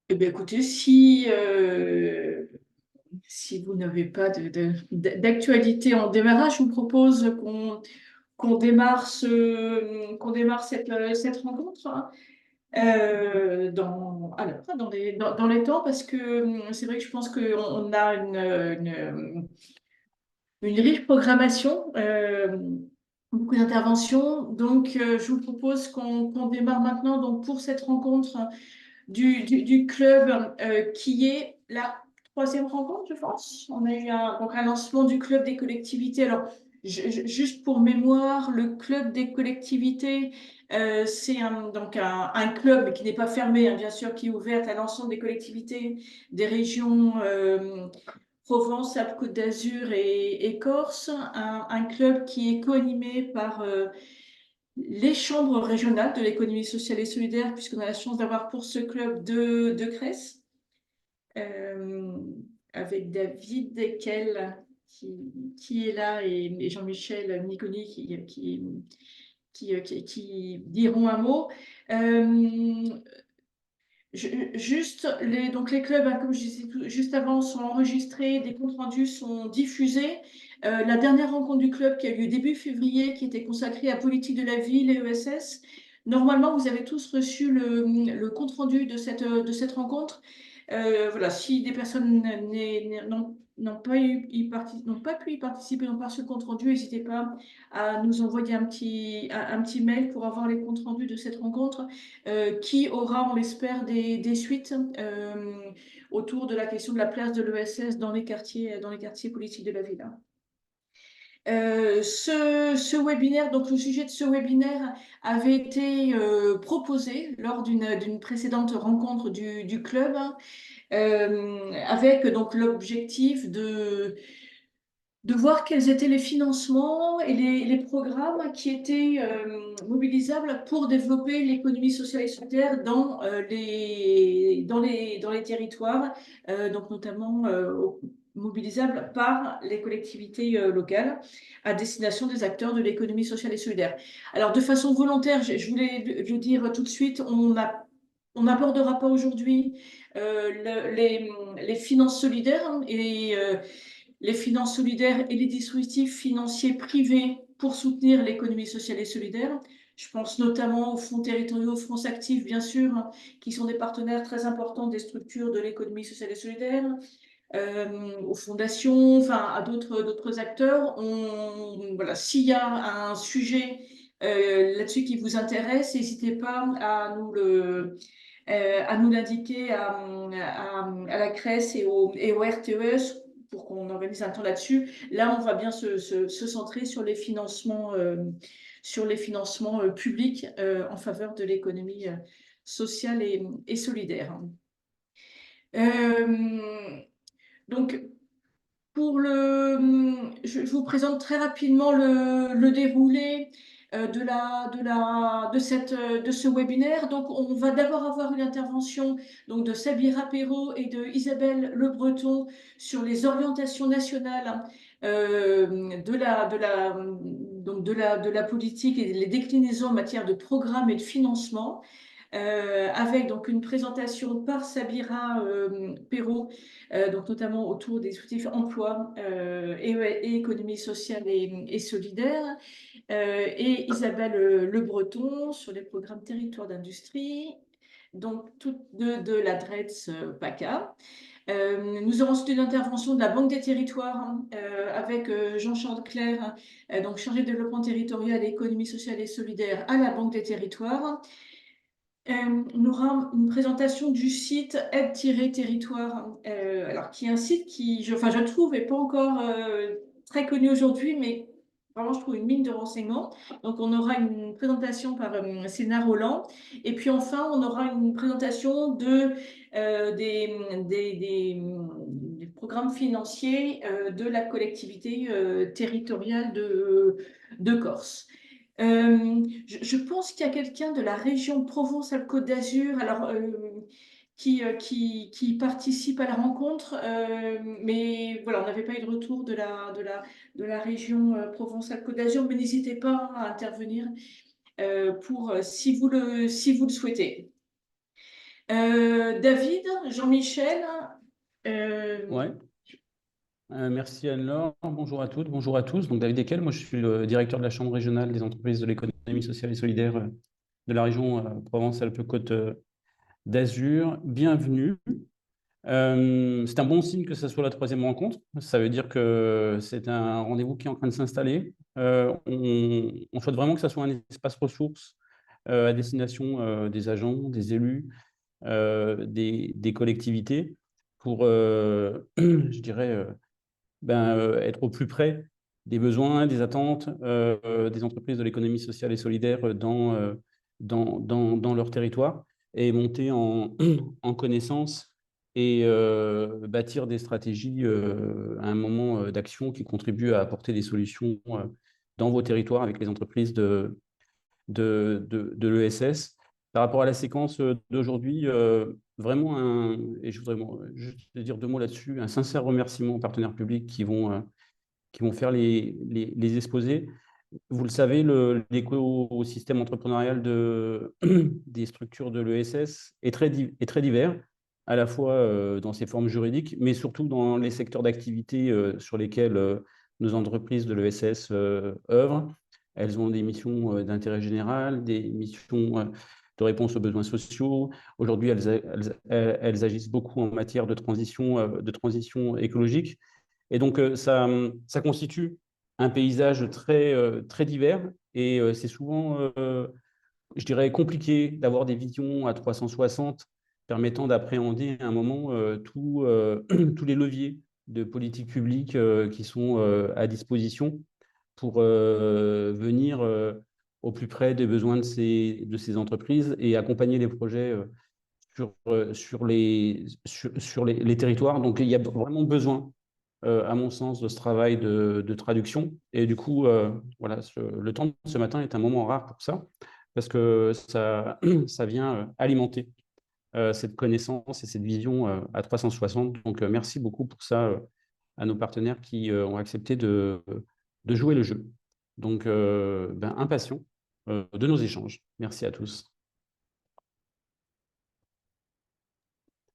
Eh bien, écoutez, si vous n'avez pas d'actualité en démarrage, je vous propose qu'on démarre cette rencontre, hein, dans les temps, parce que c'est vrai que je pense qu'on a une riche programmation, beaucoup d'interventions. Donc, je vous propose qu'on démarre maintenant donc, pour cette rencontre du club qui est la troisième rencontre, je pense. On a eu donc un lancement du club des collectivités. Alors, juste pour mémoire, le club des collectivités, c'est donc un club mais qui n'est pas fermé, hein, bien sûr, qui est ouvert à l'ensemble des collectivités des régions Provence-Alpes-Côte d'Azur et Corse. Un club qui est co-animé par les chambres régionales de l'économie sociale et solidaire, puisqu'on a la chance d'avoir pour ce club de CRES, euh, avec David Dekel qui est là et Jean-Michel Niconi qui diront un mot. Euh, donc les clubs, hein, comme je disais juste avant, sont enregistrés, des comptes rendus sont diffusés. La dernière rencontre du club qui a eu lieu début février, qui était consacrée à politique de la ville et ESS. Normalement, vous avez tous reçu le compte rendu de cette rencontre. Voilà, si des personnes n'ont pas pu y participer, n'ont pas reçu le compte rendu, n'hésitez pas à nous envoyer un petit mail pour avoir les comptes rendus de cette rencontre qui aura, on l'espère, des suites autour de la question de la place de l'ESS dans dans les quartiers politiques de la ville. Ce webinaire, donc le sujet de ce webinaire avait été proposé lors d'une précédente rencontre du club, avec donc l'objectif de voir quels étaient les financements et les programmes qui étaient mobilisables pour développer l'économie sociale et solidaire dans les territoires, donc notamment mobilisables par les collectivités locales à destination des acteurs de l'économie sociale et solidaire. Alors, de façon volontaire, je voulais le dire tout de suite, on n'abordera pas aujourd'hui les finances solidaires, hein, les finances solidaires et les dispositifs financiers privés pour soutenir l'économie sociale et solidaire. Je pense notamment aux fonds territoriaux, France Active, bien sûr, hein, qui sont des partenaires très importants des structures de l'économie sociale et solidaire, aux fondations, enfin à d'autres acteurs. Voilà, s'il y a un sujet là-dessus qui vous intéresse, n'hésitez pas à nous l'indiquer à la CRES et au RTES pour qu'on organise un temps là-dessus. Là, on va bien se centrer sur les financements publics en faveur de l'économie sociale et solidaire. Euh, donc, je vous présente très rapidement le déroulé de ce webinaire. Donc, on va d'abord avoir une intervention donc, de Sabira Perrault et de Isabelle Le Breton sur les orientations nationales, hein, de la politique et les déclinaisons en matière de programme et de financement. Avec donc une présentation par Sabira Perrault, donc notamment autour des dispositifs emploi et économie sociale et solidaire, et Isabelle Le Breton sur les programmes territoire d'industrie, donc toutes de la DRETS PACA. Nous aurons ensuite une intervention de la Banque des territoires, hein, avec Jean-Charles Clerc, donc chargé de développement territorial et économie sociale et solidaire à la Banque des territoires. On aura une présentation du site Aide-Territoire, alors qui est un site qui, je trouve, n'est pas encore très connu aujourd'hui, mais vraiment, je trouve une mine de renseignements. Donc, on aura une présentation par Sénat Roland. Et puis, enfin, on aura une présentation des programmes financiers de la collectivité territoriale de Corse. Je pense qu'il y a quelqu'un de la région Provence-Alpes-Côte d'Azur qui participe à la rencontre, mais voilà, on n'avait pas eu de retour de la région Provence-Alpes-Côte d'Azur, mais n'hésitez pas à intervenir si vous le souhaitez. David, Jean-Michel, Ouais. Merci Anne-Laure. Bonjour à toutes, bonjour à tous. Donc David Ekel, moi je suis le directeur de la Chambre régionale des entreprises de l'économie sociale et solidaire de la région Provence-Alpes-Côte d'Azur. Bienvenue. C'est un bon signe que ce soit la troisième rencontre. Ça veut dire que c'est un rendez-vous qui est en train de s'installer. On souhaite vraiment que ça soit un espace ressources à destination des agents, des élus, des collectivités pour, je dirais, être au plus près des besoins, des attentes des entreprises de l'économie sociale et solidaire dans leur territoire et monter en connaissance et bâtir des stratégies à un moment d'action qui contribuent à apporter des solutions dans vos territoires avec les entreprises de l'ESS. Par rapport à la séquence d'aujourd'hui, et je voudrais juste dire deux mots là-dessus, un sincère remerciement aux partenaires publics qui vont faire les exposés. Vous le savez, l'écosystème entrepreneurial des structures de l'ESS est très divers, à la fois dans ses formes juridiques, mais surtout dans les secteurs d'activité sur lesquels nos entreprises de l'ESS œuvrent. Elles ont des missions d'intérêt général, des missions de réponse aux besoins sociaux. Aujourd'hui, elles agissent beaucoup en matière de transition écologique. Et donc, ça constitue un paysage très divers et c'est souvent, je dirais, compliqué d'avoir des visions à 360 permettant d'appréhender à un moment tous les leviers de politique publique qui sont à disposition pour venir au plus près des besoins de ces entreprises et accompagner les projets sur les territoires. Donc, il y a vraiment besoin à mon sens, de ce travail de traduction. Et du coup, voilà, le temps de ce matin est un moment rare pour ça, parce que ça vient alimenter cette connaissance et cette vision à 360. Donc, merci beaucoup pour ça à nos partenaires qui ont accepté de jouer le jeu. Donc, impatient de nos échanges. Merci à tous.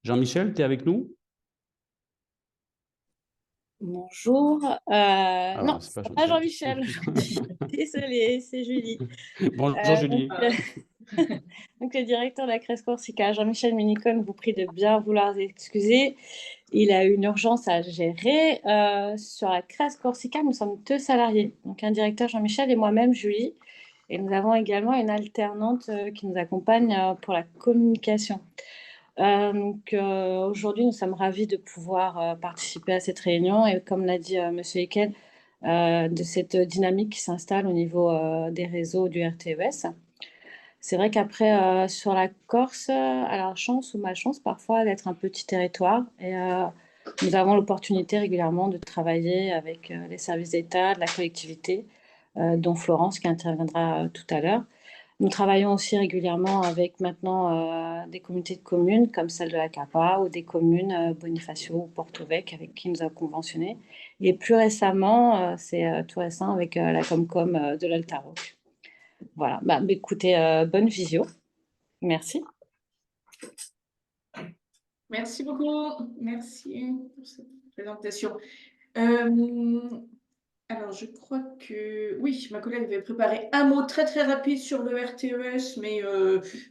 Jean-Michel, tu es avec nous? Bonjour. Non, Alors, c'est pas c'est pas Jean-Michel. Jean-Michel. Désolée, c'est Julie. Bonjour Julie. Donc, le directeur de la Crèce Corsica, Jean-Michel Minicone, vous prie de bien vouloir excuser. Il a une urgence à gérer. Sur la Crèce Corsica, nous sommes deux salariés. Donc, un directeur, Jean-Michel, et moi-même, Julie. Et nous avons également une alternante qui nous accompagne pour la communication. Aujourd'hui, nous sommes ravis de pouvoir participer à cette réunion et comme l'a dit Monsieur Eken, de cette dynamique qui s'installe au niveau des réseaux du RTES. C'est vrai qu'après, sur la Corse, à la chance ou malchance parfois d'être un petit territoire et nous avons l'opportunité régulièrement de travailler avec les services d'État, de la collectivité, dont Florence qui interviendra tout à l'heure. Nous travaillons aussi régulièrement avec maintenant des communautés de communes comme celle de la CAPA ou des communes Bonifacio ou Porto-Vec avec qui nous avons conventionné. Et plus récemment, c'est tout récent avec la Comcom de l'Altaroc. Voilà, écoutez, bonne visio. Merci. Merci beaucoup. Merci pour cette présentation. Alors, je crois que oui, ma collègue avait préparé un mot très très rapide sur le RTES, mais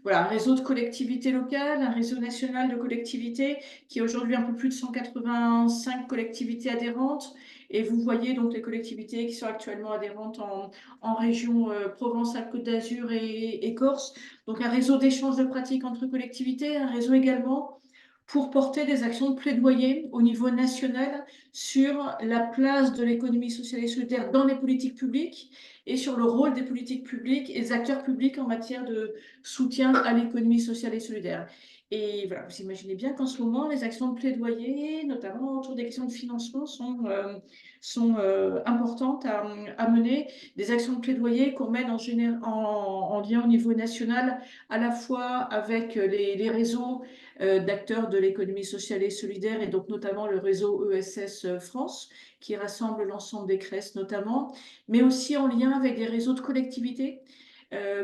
voilà, un réseau de collectivités locales, un réseau national de collectivités qui est aujourd'hui un peu plus de 185 collectivités adhérentes. Et vous voyez donc les collectivités qui sont actuellement adhérentes en région Provence-Alpes-Côte d'Azur et Corse. Donc un réseau d'échange de pratiques entre collectivités, un réseau également pour porter des actions de plaidoyer au niveau national sur la place de l'économie sociale et solidaire dans les politiques publiques et sur le rôle des politiques publiques et des acteurs publics en matière de soutien à l'économie sociale et solidaire. Et voilà, vous imaginez bien qu'en ce moment, les actions de plaidoyer, notamment autour des questions de financement, sont importantes à mener. Des actions de plaidoyer qu'on mène en lien au niveau national, à la fois avec les réseaux d'acteurs de l'économie sociale et solidaire, et donc notamment le réseau ESS France, qui rassemble l'ensemble des CRES notamment, mais aussi en lien avec des réseaux de collectivités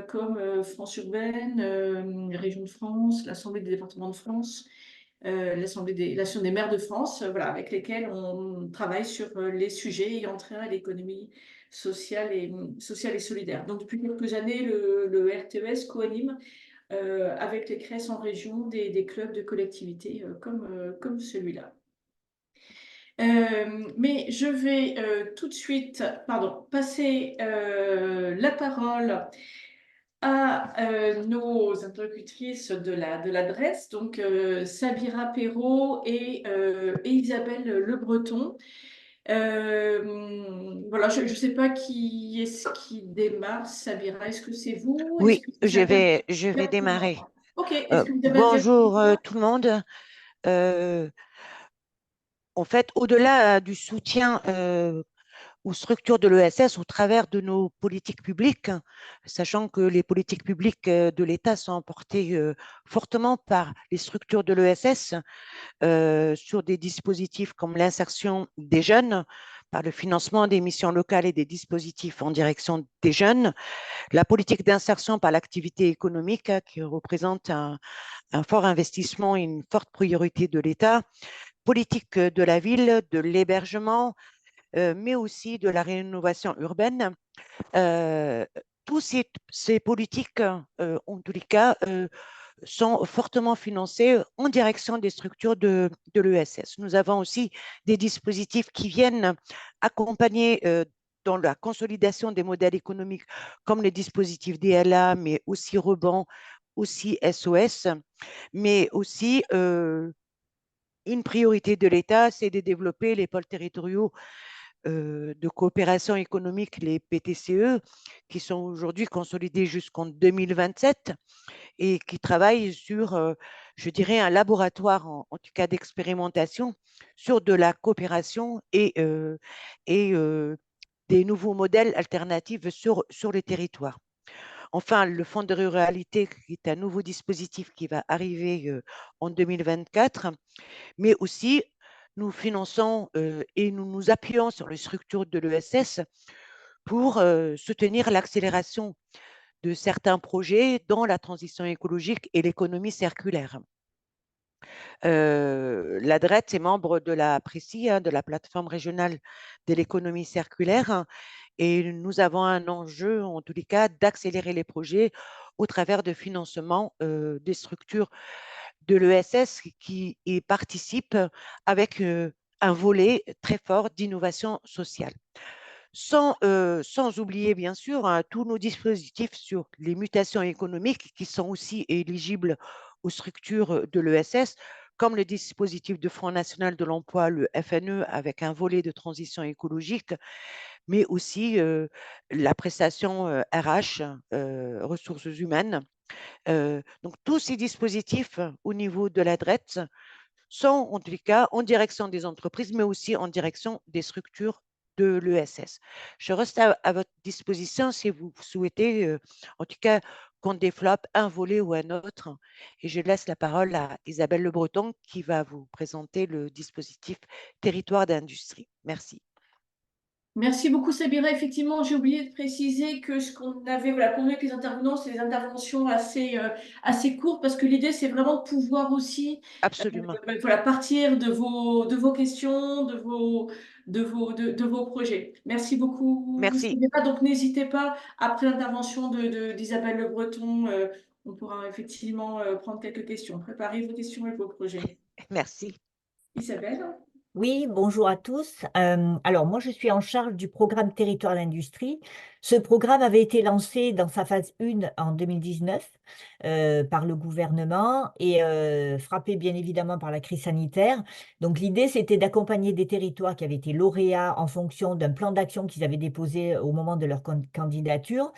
comme France urbaine, Région de France, l'Assemblée des départements de France, l'Association des maires de France, voilà, avec lesquels on travaille sur les sujets ayant trait à l'économie sociale et solidaire. Donc depuis quelques années, le RTES coanime avec les CRES en région des clubs de collectivités comme celui-là. Mais je vais tout de suite, passer la parole à nos interlocutrices de la DRES, donc Sabira Perrault et Isabelle Le Breton. Voilà, je ne sais pas qui est-ce qui démarre. Sabira, est-ce que c'est vous? Est-ce Oui, que vous je vais démarrer. Ok, est-ce que vous avez un Bonjour diaporama? tout le monde. Euh, En fait, au-delà du soutien aux structures de l'ESS au travers de nos politiques publiques, sachant que les politiques publiques de l'État sont portées fortement par les structures de l'ESS sur des dispositifs comme l'insertion des jeunes, par le financement des missions locales et des dispositifs en direction des jeunes, la politique d'insertion par l'activité économique qui représente un fort investissement et une forte priorité de l'État, politique de la ville, de l'hébergement, mais aussi de la rénovation urbaine. Euh, tous ces politiques, en tous les cas, sont fortement financés en direction des structures de l'ESS. Nous avons aussi des dispositifs qui viennent accompagner dans la consolidation des modèles économiques, comme les dispositifs DLA, mais aussi Rebond, aussi SOS, mais aussi une priorité de l'État, c'est de développer les pôles territoriaux de coopération économique, les PTCE, qui sont aujourd'hui consolidés jusqu'en 2027 et qui travaillent sur, je dirais, un laboratoire, en tout cas d'expérimentation, sur de la coopération et des nouveaux modèles alternatifs sur les territoires. Enfin, le Fonds de ruralité, qui est un nouveau dispositif qui va arriver en 2024, mais aussi nous finançons et nous nous appuyons sur les structures de l'ESS pour soutenir l'accélération de certains projets dans la transition écologique et l'économie circulaire. La DRET est membre de la PRECI, de la plateforme régionale de l'économie circulaire, et nous avons un enjeu, en tous les cas, d'accélérer les projets au travers de financement des structures de l'ESS qui y participent avec un volet très fort d'innovation sociale. Sans oublier, bien sûr, tous nos dispositifs sur les mutations économiques qui sont aussi éligibles aux structures de l'ESS, comme le dispositif de Fonds national de l'emploi, le FNE, avec un volet de transition écologique, mais aussi la prestation RH, ressources humaines. Donc, tous ces dispositifs au niveau de la DRET sont en tous les cas en direction des entreprises, mais aussi en direction des structures de l'ESS. Je reste à votre disposition si vous souhaitez, en tout cas, qu'on développe un volet ou un autre. Et je laisse la parole à Isabelle Le Breton qui va vous présenter le dispositif Territoire d'industrie. Merci. Merci beaucoup, Sabira. Effectivement, j'ai oublié de préciser que ce qu'on avait, voilà, convenu avec les intervenants, c'est des interventions assez courtes parce que l'idée, c'est vraiment de pouvoir aussi Absolument. voilà, partir de vos questions, de vos projets. Merci beaucoup, Merci. Sabira. Donc, n'hésitez pas, après l'intervention d'Isabelle Le Breton, on pourra effectivement prendre quelques questions. Préparez vos questions et vos projets. Merci. Isabelle? Oui, bonjour à tous. Alors, moi, je suis en charge du programme Territoire d'industrie. Ce programme avait été lancé dans sa phase 1 en 2019 par le gouvernement et frappé bien évidemment par la crise sanitaire. Donc, l'idée, c'était d'accompagner des territoires qui avaient été lauréats en fonction d'un plan d'action qu'ils avaient déposé au moment de leur candidature.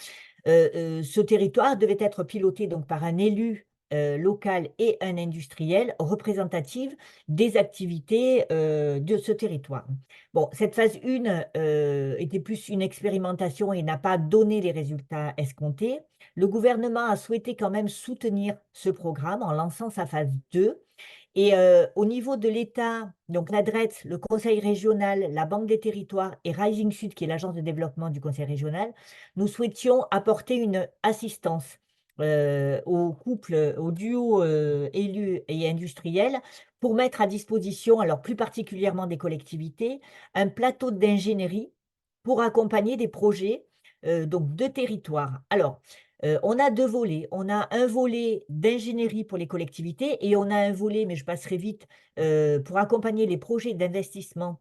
Ce territoire devait être piloté donc par un élu local et un industriel représentatif des activités de ce territoire. Bon, cette phase 1 était plus une expérimentation et n'a pas donné les résultats escomptés. Le gouvernement a souhaité quand même soutenir ce programme en lançant sa phase 2. Et au niveau de l'État, donc la DREET, le Conseil régional, la Banque des territoires et Rising Sud, qui est l'agence de développement du Conseil régional, nous souhaitions apporter une assistance aux couples, aux duos élus et industriels pour mettre à disposition, alors plus particulièrement des collectivités, un plateau d'ingénierie pour accompagner des projets donc de territoire. Alors, on a deux volets. On a un volet d'ingénierie pour les collectivités et on a un volet, mais je passerai vite, pour accompagner les projets d'investissement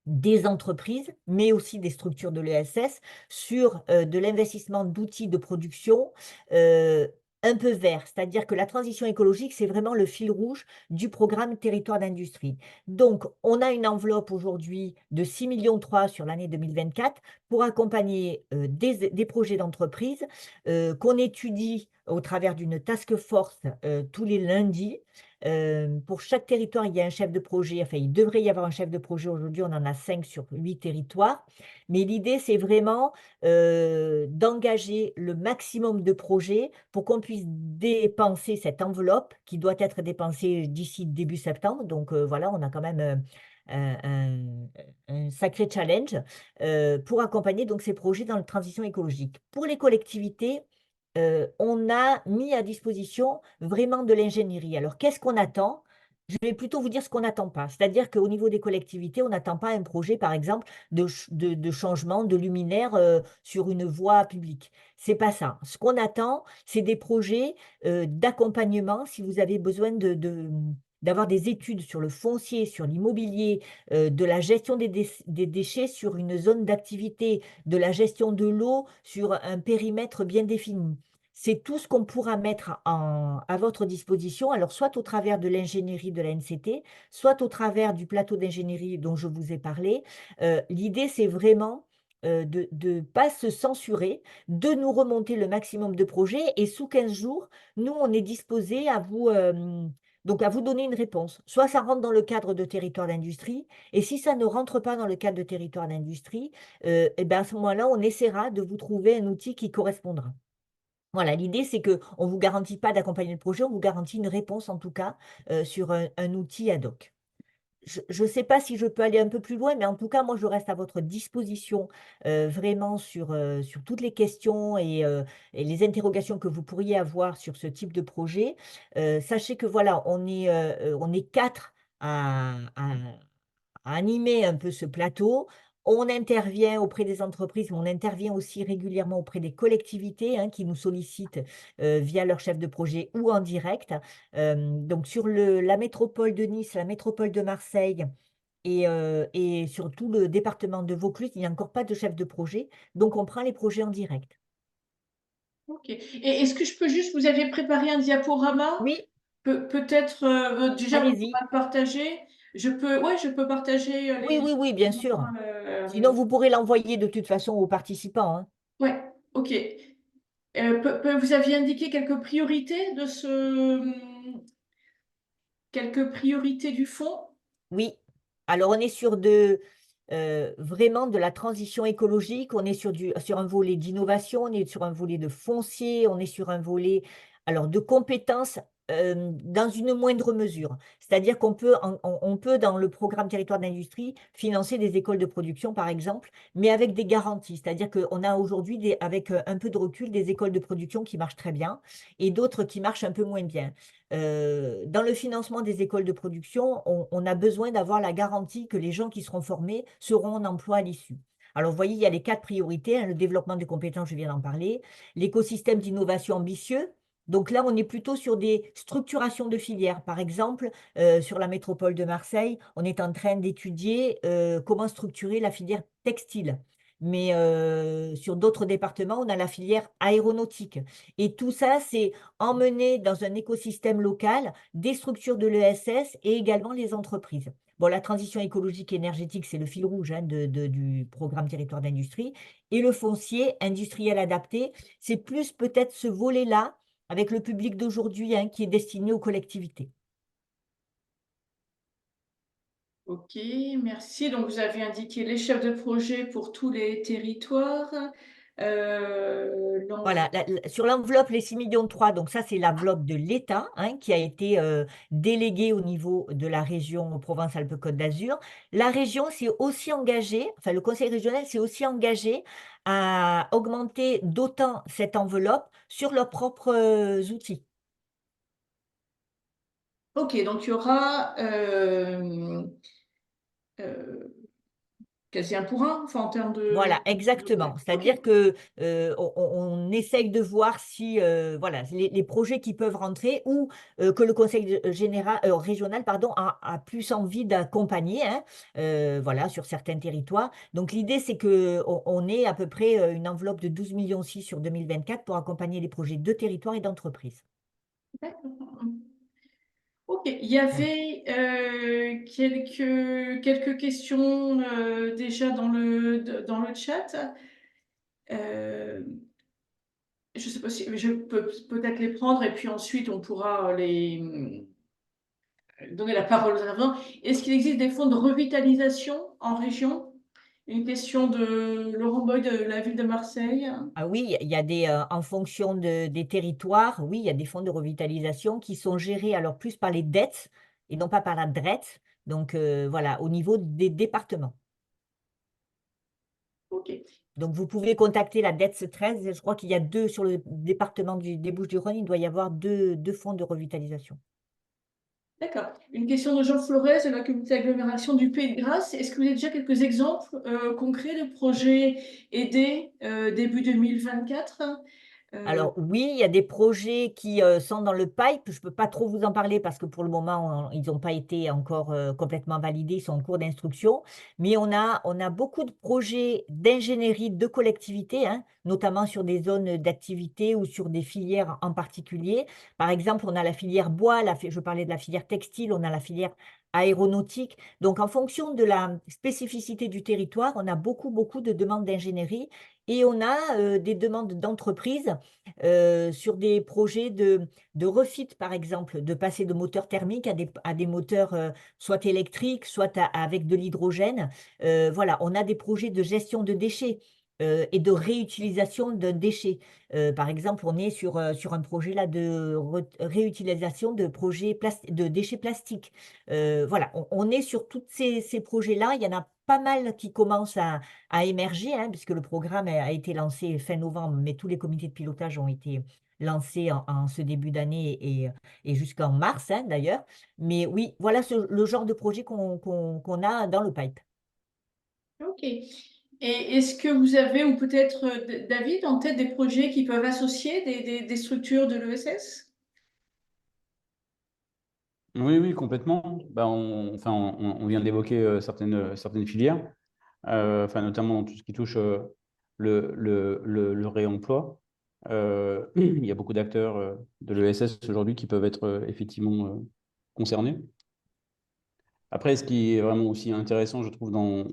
des entreprises, mais aussi des structures de l'ESS, sur de l'investissement d'outils de production un peu vert. C'est-à-dire que la transition écologique, c'est vraiment le fil rouge du programme Territoire d'industrie. Donc, on a une enveloppe aujourd'hui de 6,3 millions sur l'année 2024 pour accompagner des projets d'entreprise qu'on étudie au travers d'une task force tous les lundis. Pour chaque territoire, il y a un chef de projet. Enfin, il devrait y avoir un chef de projet. Aujourd'hui, on en a 5 sur 8 territoires. Mais l'idée, c'est vraiment d'engager le maximum de projets pour qu'on puisse dépenser cette enveloppe qui doit être dépensée d'ici début septembre. Donc, voilà, on a quand même un sacré challenge pour accompagner donc, ces projets dans la transition écologique. Pour les collectivités, on a mis à disposition vraiment de l'ingénierie. Alors, qu'est-ce qu'on attend? Je vais plutôt vous dire ce qu'on n'attend pas. C'est-à-dire qu'au niveau des collectivités, on n'attend pas un projet, par exemple, de changement de luminaire sur une voie publique. C'est pas ça. Ce qu'on attend, c'est des projets d'accompagnement. Si vous avez besoin d'avoir des études sur le foncier, sur l'immobilier, de la gestion des déchets sur une zone d'activité, de la gestion de l'eau sur un périmètre bien défini. C'est tout ce qu'on pourra mettre à votre disposition, alors soit au travers de l'ingénierie de la NCT, soit au travers du plateau d'ingénierie dont je vous ai parlé. L'idée, c'est vraiment de ne pas se censurer, de nous remonter le maximum de projets et sous 15 jours, nous, on est disposé à vous, donc à vous donner une réponse. Soit ça rentre dans le cadre de territoire d'industrie, et si ça ne rentre pas dans le cadre de territoire d'industrie, et ben à ce moment-là, on essaiera de vous trouver un outil qui correspondra. Voilà, l'idée, c'est qu'on ne vous garantit pas d'accompagner le projet, on vous garantit une réponse en tout cas sur un outil ad hoc. Je ne sais pas si je peux aller un peu plus loin, mais en tout cas, moi, je reste à votre disposition vraiment sur toutes les questions et les interrogations que vous pourriez avoir sur ce type de projet. Sachez que voilà, on est quatre à animer un peu ce plateau. On intervient auprès des entreprises, mais on intervient aussi régulièrement auprès des collectivités qui nous sollicitent via leur chef de projet ou en direct. Donc sur la métropole de Nice, la métropole de Marseille et sur tout le département de Vaucluse, il n'y a encore pas de chef de projet. Donc on prend les projets en direct. Ok. Et est-ce que je peux juste, vous aviez préparé un diaporama? Oui, Peut-être déjà vous allez-y. pourrez le partager. Ouais, je peux partager Oui, oui, oui, bien sûr. Sinon, euh, vous pourrez l'envoyer de toute façon aux participants. ouais, ok. Vous aviez indiqué quelques priorités du fonds? Oui. Alors, on est sur vraiment de la transition écologique, on est sur un volet d'innovation, on est sur un volet de foncier, on est sur un volet alors, de compétences dans une moindre mesure. C'est-à-dire qu'on peut, on peut, dans le programme Territoire d'industrie, financer des écoles de production, par exemple, mais avec des garanties. C'est-à-dire qu'on a aujourd'hui, avec un peu de recul, des écoles de production qui marchent très bien et d'autres qui marchent un peu moins bien. Dans le financement des écoles de production, on a besoin d'avoir la garantie que les gens qui seront formés seront en emploi à l'issue. Alors, vous voyez, il y a les 4 priorités, le développement des compétences, je viens d'en parler, l'écosystème d'innovation ambitieux. Donc là, on est plutôt sur des structurations de filières. Par exemple, sur la métropole de Marseille, on est en train d'étudier comment structurer la filière textile. Mais sur d'autres départements, on a la filière aéronautique. Et tout ça, c'est emmener dans un écosystème local des structures de l'ESS et également les entreprises. Bon, la transition écologique et énergétique, c'est le fil rouge du programme Territoire d'industrie. Et le foncier industriel adapté, c'est plus peut-être ce volet-là avec le public d'aujourd'hui qui est destiné aux collectivités. Ok, merci. Donc, vous avez indiqué les chefs de projet pour tous les territoires. Voilà, sur l'enveloppe, les 6,3 millions, donc ça, c'est l'enveloppe de l'État hein, qui a été déléguée au niveau de la région Provence-Alpes-Côte d'Azur. La région s'est aussi engagée, enfin le conseil régional s'est aussi engagé à augmenter d'autant cette enveloppe sur leurs propres outils. Ok, donc il y aura quasi un pour un, enfin en termes Voilà, de... exactement. C'est-à-dire Ok, que on essaye de voir si voilà, les projets qui peuvent rentrer ou que le conseil général, régional pardon, a plus envie d'accompagner hein, voilà, sur certains territoires. Donc l'idée, c'est qu'on ait à peu près une enveloppe de 12,6 millions sur 2024 pour accompagner les projets de territoire et d'entreprise. d'accord. Ok, il y avait quelques questions déjà dans le chat. Euh, je sais pas si je peux peut-être les prendre et puis ensuite on pourra les donner la parole aux intervenants. Est-ce qu'il existe des fonds de revitalisation en région? Une question de Laurent Boy de la ville de Marseille. Ah oui, il y a des, en fonction des territoires, oui, il y a des fonds de revitalisation qui sont gérés alors plus par les dettes et non pas par la DRET. Donc voilà, au niveau des départements. Ok, Donc vous pouvez contacter la DETS 13. Je crois qu'il y a deux sur le département des Bouches-du-Rhône. Il doit y avoir deux fonds de revitalisation. d'accord. Une question de Jean Flores de la communauté agglomération du Pays de Grâce. Est-ce que vous avez déjà quelques exemples concrets de projets aidés début 2024? Alors oui, il y a des projets qui sont dans le pipe. Je ne peux pas trop vous en parler parce que pour le moment, ils n'ont pas été encore complètement validés, ils sont en cours d'instruction. Mais on a beaucoup de projets d'ingénierie de collectivité, hein, notamment sur des zones d'activité ou sur des filières en particulier. Par exemple, on a la filière bois, je parlais de la filière textile, on a la filière aéronautique. Donc en fonction de la spécificité du territoire, on a beaucoup, beaucoup de demandes d'ingénierie et on a des demandes d'entreprises sur des projets de refit, par exemple, de passer de moteurs thermiques à des moteurs soit électriques, soit avec de l'hydrogène. Voilà, on a des projets de gestion de déchets et de réutilisation de déchets. Par exemple, on est sur un projet là de réutilisation de déchets plastiques. Voilà, on est sur tous ces projets-là. Il y en a pas mal qui commencent à émerger, hein, puisque le programme a été lancé fin novembre, mais tous les comités de pilotage ont été lancés en ce début d'année et jusqu'en mars, hein, d'ailleurs. Mais oui, voilà le genre de projet qu'on a dans le pipe. Ok. Et est-ce que vous avez, ou peut-être David, en tête des projets qui peuvent associer des structures de l'ESS? Oui, oui, complètement. Bah, enfin, on vient d'évoquer certaines filières, enfin, notamment dans tout ce qui touche le réemploi. Il y a beaucoup d'acteurs de l'ESS aujourd'hui qui peuvent être effectivement concernés. Après, ce qui est vraiment aussi intéressant, je trouve, dans,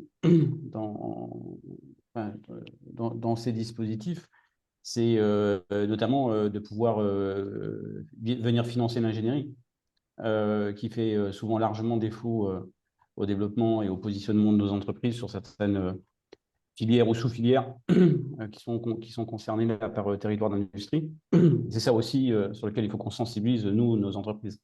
enfin, dans ces dispositifs, c'est notamment de pouvoir venir financer l'ingénierie, qui fait souvent largement défaut au développement et au positionnement de nos entreprises sur certaines filières ou sous-filières qui sont concernées là, par territoire d'industrie. C'est ça aussi sur lequel il faut qu'on sensibilise, nous, nos entreprises.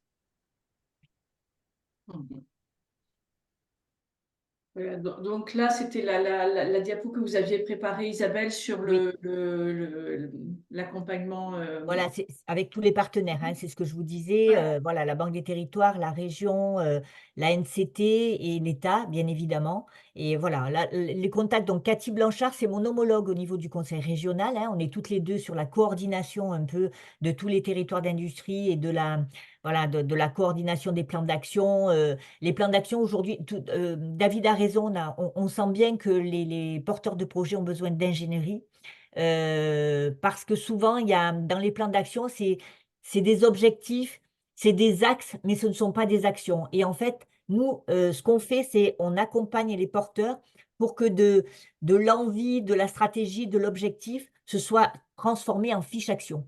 Voilà, donc là, c'était la diapo que vous aviez préparée, Isabelle, sur Oui. l'accompagnement. Voilà, c'est avec tous les partenaires, hein, c'est ce que je vous disais. Ouais. Voilà, la Banque des Territoires, la région, la NCT et l'État, bien évidemment. Et voilà, les contacts. Donc, Cathy Blanchard, c'est mon homologue au niveau du conseil régional, hein. On est toutes les deux sur la coordination un peu de tous les territoires d'industrie et voilà, de la coordination des plans d'action. Les plans d'action aujourd'hui, David a raison, on sent bien que les porteurs de projets ont besoin d'ingénierie. Parce que souvent, dans les plans d'action, c'est des objectifs, c'est des axes, mais ce ne sont pas des actions. Et en fait, nous, ce qu'on fait, c'est on accompagne les porteurs pour que de l'envie, de la stratégie, de l'objectif, ce soit transformé en fiche action.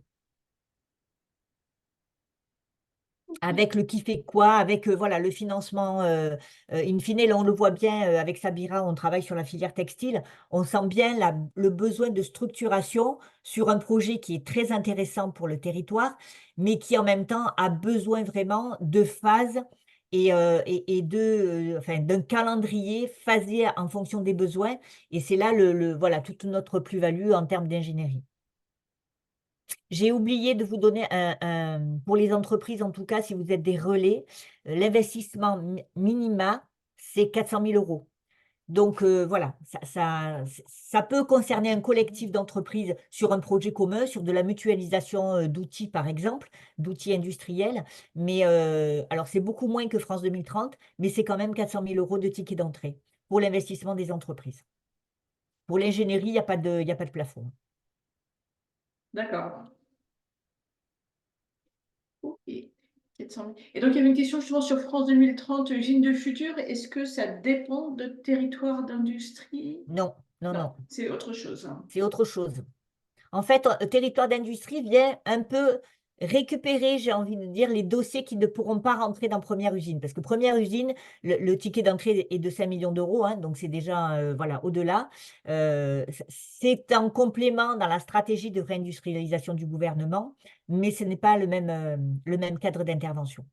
avec le qui fait quoi, avec voilà, le financement, in fine, là, on le voit bien avec Sabira, on travaille sur la filière textile, on sent bien le besoin de structuration sur un projet qui est très intéressant pour le territoire, mais qui en même temps a besoin vraiment de phases et enfin, d'un calendrier phasé en fonction des besoins. Et c'est là voilà, toute notre plus-value en termes d'ingénierie. J'ai oublié de vous donner pour les entreprises, en tout cas, si vous êtes des relais, l'investissement minima, c'est 400 000 euros. Donc voilà, ça peut concerner un collectif d'entreprises sur un projet commun, sur de la mutualisation d'outils, par exemple, d'outils industriels. Mais alors, c'est beaucoup moins que France 2030, mais c'est quand même 400 000 euros de ticket d'entrée pour l'investissement des entreprises. Pour l'ingénierie, il n'y a pas de plafond. D'accord. Ok. 400 000. Et donc, il y avait une question justement sur France 2030, usine de futur. Est-ce que ça dépend de territoire d'industrie? Non, non, Non, non, c'est autre chose. c'est autre chose. En fait, territoire d'industrie vient un peu récupérer, j'ai envie de dire, les dossiers qui ne pourront pas rentrer dans première usine. Parce que première usine, le ticket d'entrée est de 5 millions d'euros, hein, donc c'est déjà voilà, au-delà. C'est un complément dans la stratégie de réindustrialisation du gouvernement, mais ce n'est pas le même cadre d'intervention.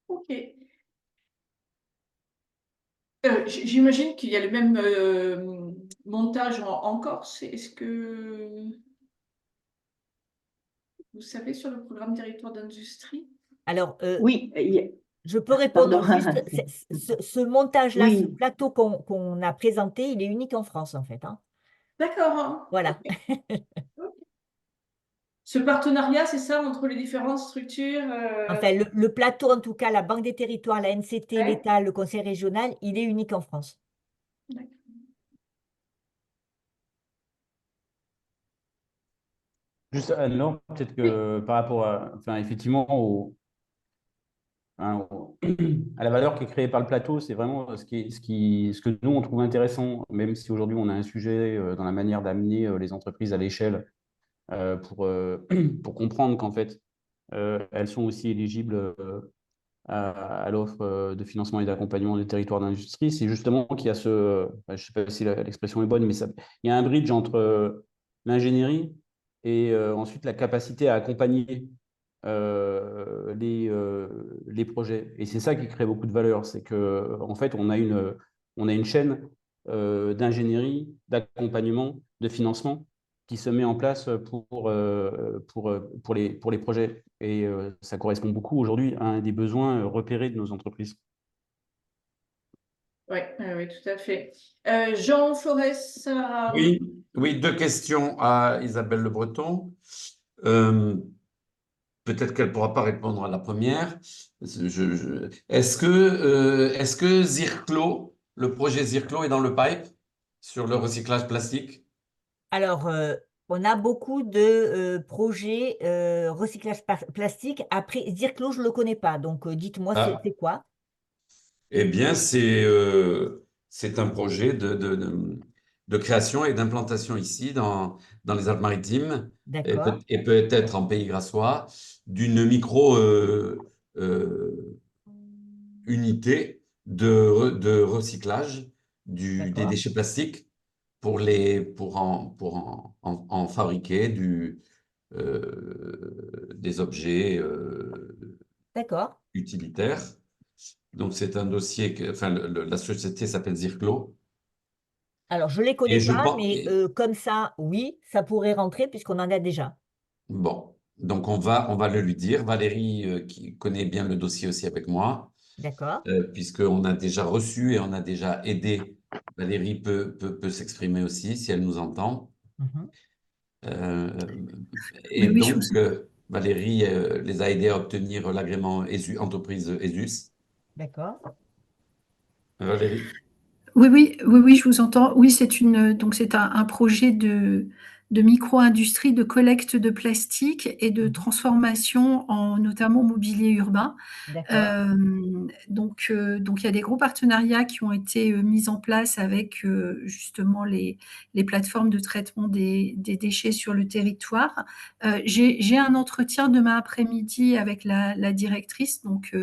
Ok. J'imagine qu'il y a le même montage en Corse. Est-ce que vous savez sur le programme territoire d'industrie? Alors, Oui, je peux répondre pardon. juste, ce montage-là, ce Oui, plateau qu'on a présenté, il est unique en France, en fait, hein. D'accord, hein. Voilà. Ce partenariat, c'est ça, entre les différentes structures Enfin, le plateau, en tout cas, la Banque des Territoires, la NCT, ouais. l'État, le Conseil régional, il est unique en France. D'accord. Juste, Anne-Laure, peut-être que par rapport enfin, effectivement, hein, à la valeur qui est créée par le plateau, c'est vraiment ce que nous, on trouve intéressant, même si aujourd'hui, on a un sujet dans la manière d'amener les entreprises à l'échelle pour comprendre qu'en fait, elles sont aussi éligibles à l'offre de financement et d'accompagnement des territoires d'industrie. C'est justement qu'il y a je ne sais pas si l'expression est bonne, mais il y a un bridge entre l'ingénierie et ensuite la capacité à accompagner les projets. Et c'est ça qui crée beaucoup de valeur, c'est que en fait, on a une chaîne d'ingénierie, d'accompagnement, de financement qui se met en place pour les projets. Et ça correspond beaucoup aujourd'hui à un des besoins repérés de nos entreprises. Oui, oui, tout à fait. Jean Flores, Oui, oui, deux questions à Isabelle Le Breton. Peut-être qu'elle ne pourra pas répondre à la première. Est-ce que Zirclo, le projet Zirclo est dans le pipe sur le recyclage plastique? Alors, on a beaucoup de projets recyclage plastique. Après, Zirclo, je ne le connais pas. Donc, dites-moi, Ah, c'est quoi? eh bien, c'est un projet de création et d'implantation ici dans les Alpes-Maritimes D'accord, et peut-être en Pays Grassois d'une micro unité de recyclage des d'accord, déchets plastiques pour en fabriquer des objets d'accord. utilitaires. Donc, c'est un dossier enfin, la société s'appelle Zirclo. Alors, je ne les Et connais je pas, pense, mais comme ça, oui, ça pourrait rentrer puisqu'on en a déjà. bon, donc on va le lui dire. Valérie, qui connaît bien le dossier aussi avec moi, D'accord. puisqu'on a déjà reçu et on a déjà aidé. Valérie peut s'exprimer aussi si elle nous entend. Mhm. Euh, Oui, et oui, je vous donc, Valérie les a aidés à obtenir l'agrément entreprise ESUS. D'accord. Valérie? Oui, oui, oui, oui, je vous entends. Oui, donc c'est un projet de micro-industrie de collecte de plastique et de transformation en notamment mobilier urbain. D'accord. Donc, il y a des gros partenariats qui ont été mis en place avec justement les plateformes de traitement des déchets sur le territoire. J'ai un entretien demain après-midi avec la directrice, donc Ah,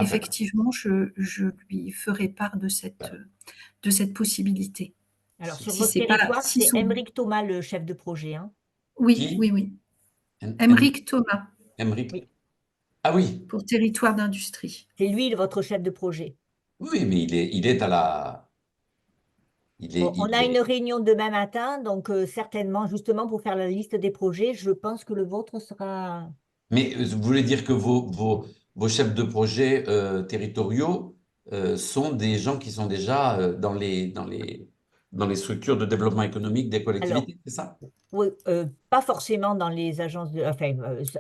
d'accord. effectivement, je lui ferai part de cette possibilité. Alors, sur Si votre c'est pas, territoire, si c'est son- Aymeric Thomas, le chef de projet, hein? Oui, Qui? oui, oui. Em- Em- Aymeric Thomas, Emmerich. Oui, Ah oui, pour territoire d'industrie. c'est lui, votre chef de projet. oui, mais il est à la, On il a une est. réunion demain matin, donc certainement, justement, pour faire la liste des projets, je pense que le vôtre sera… Mais vous voulez dire que vos chefs de projet territoriaux sont des gens qui sont déjà dans les structures de développement économique des Alors, collectivités, c'est ça? oui, pas forcément dans les agences de… Enfin,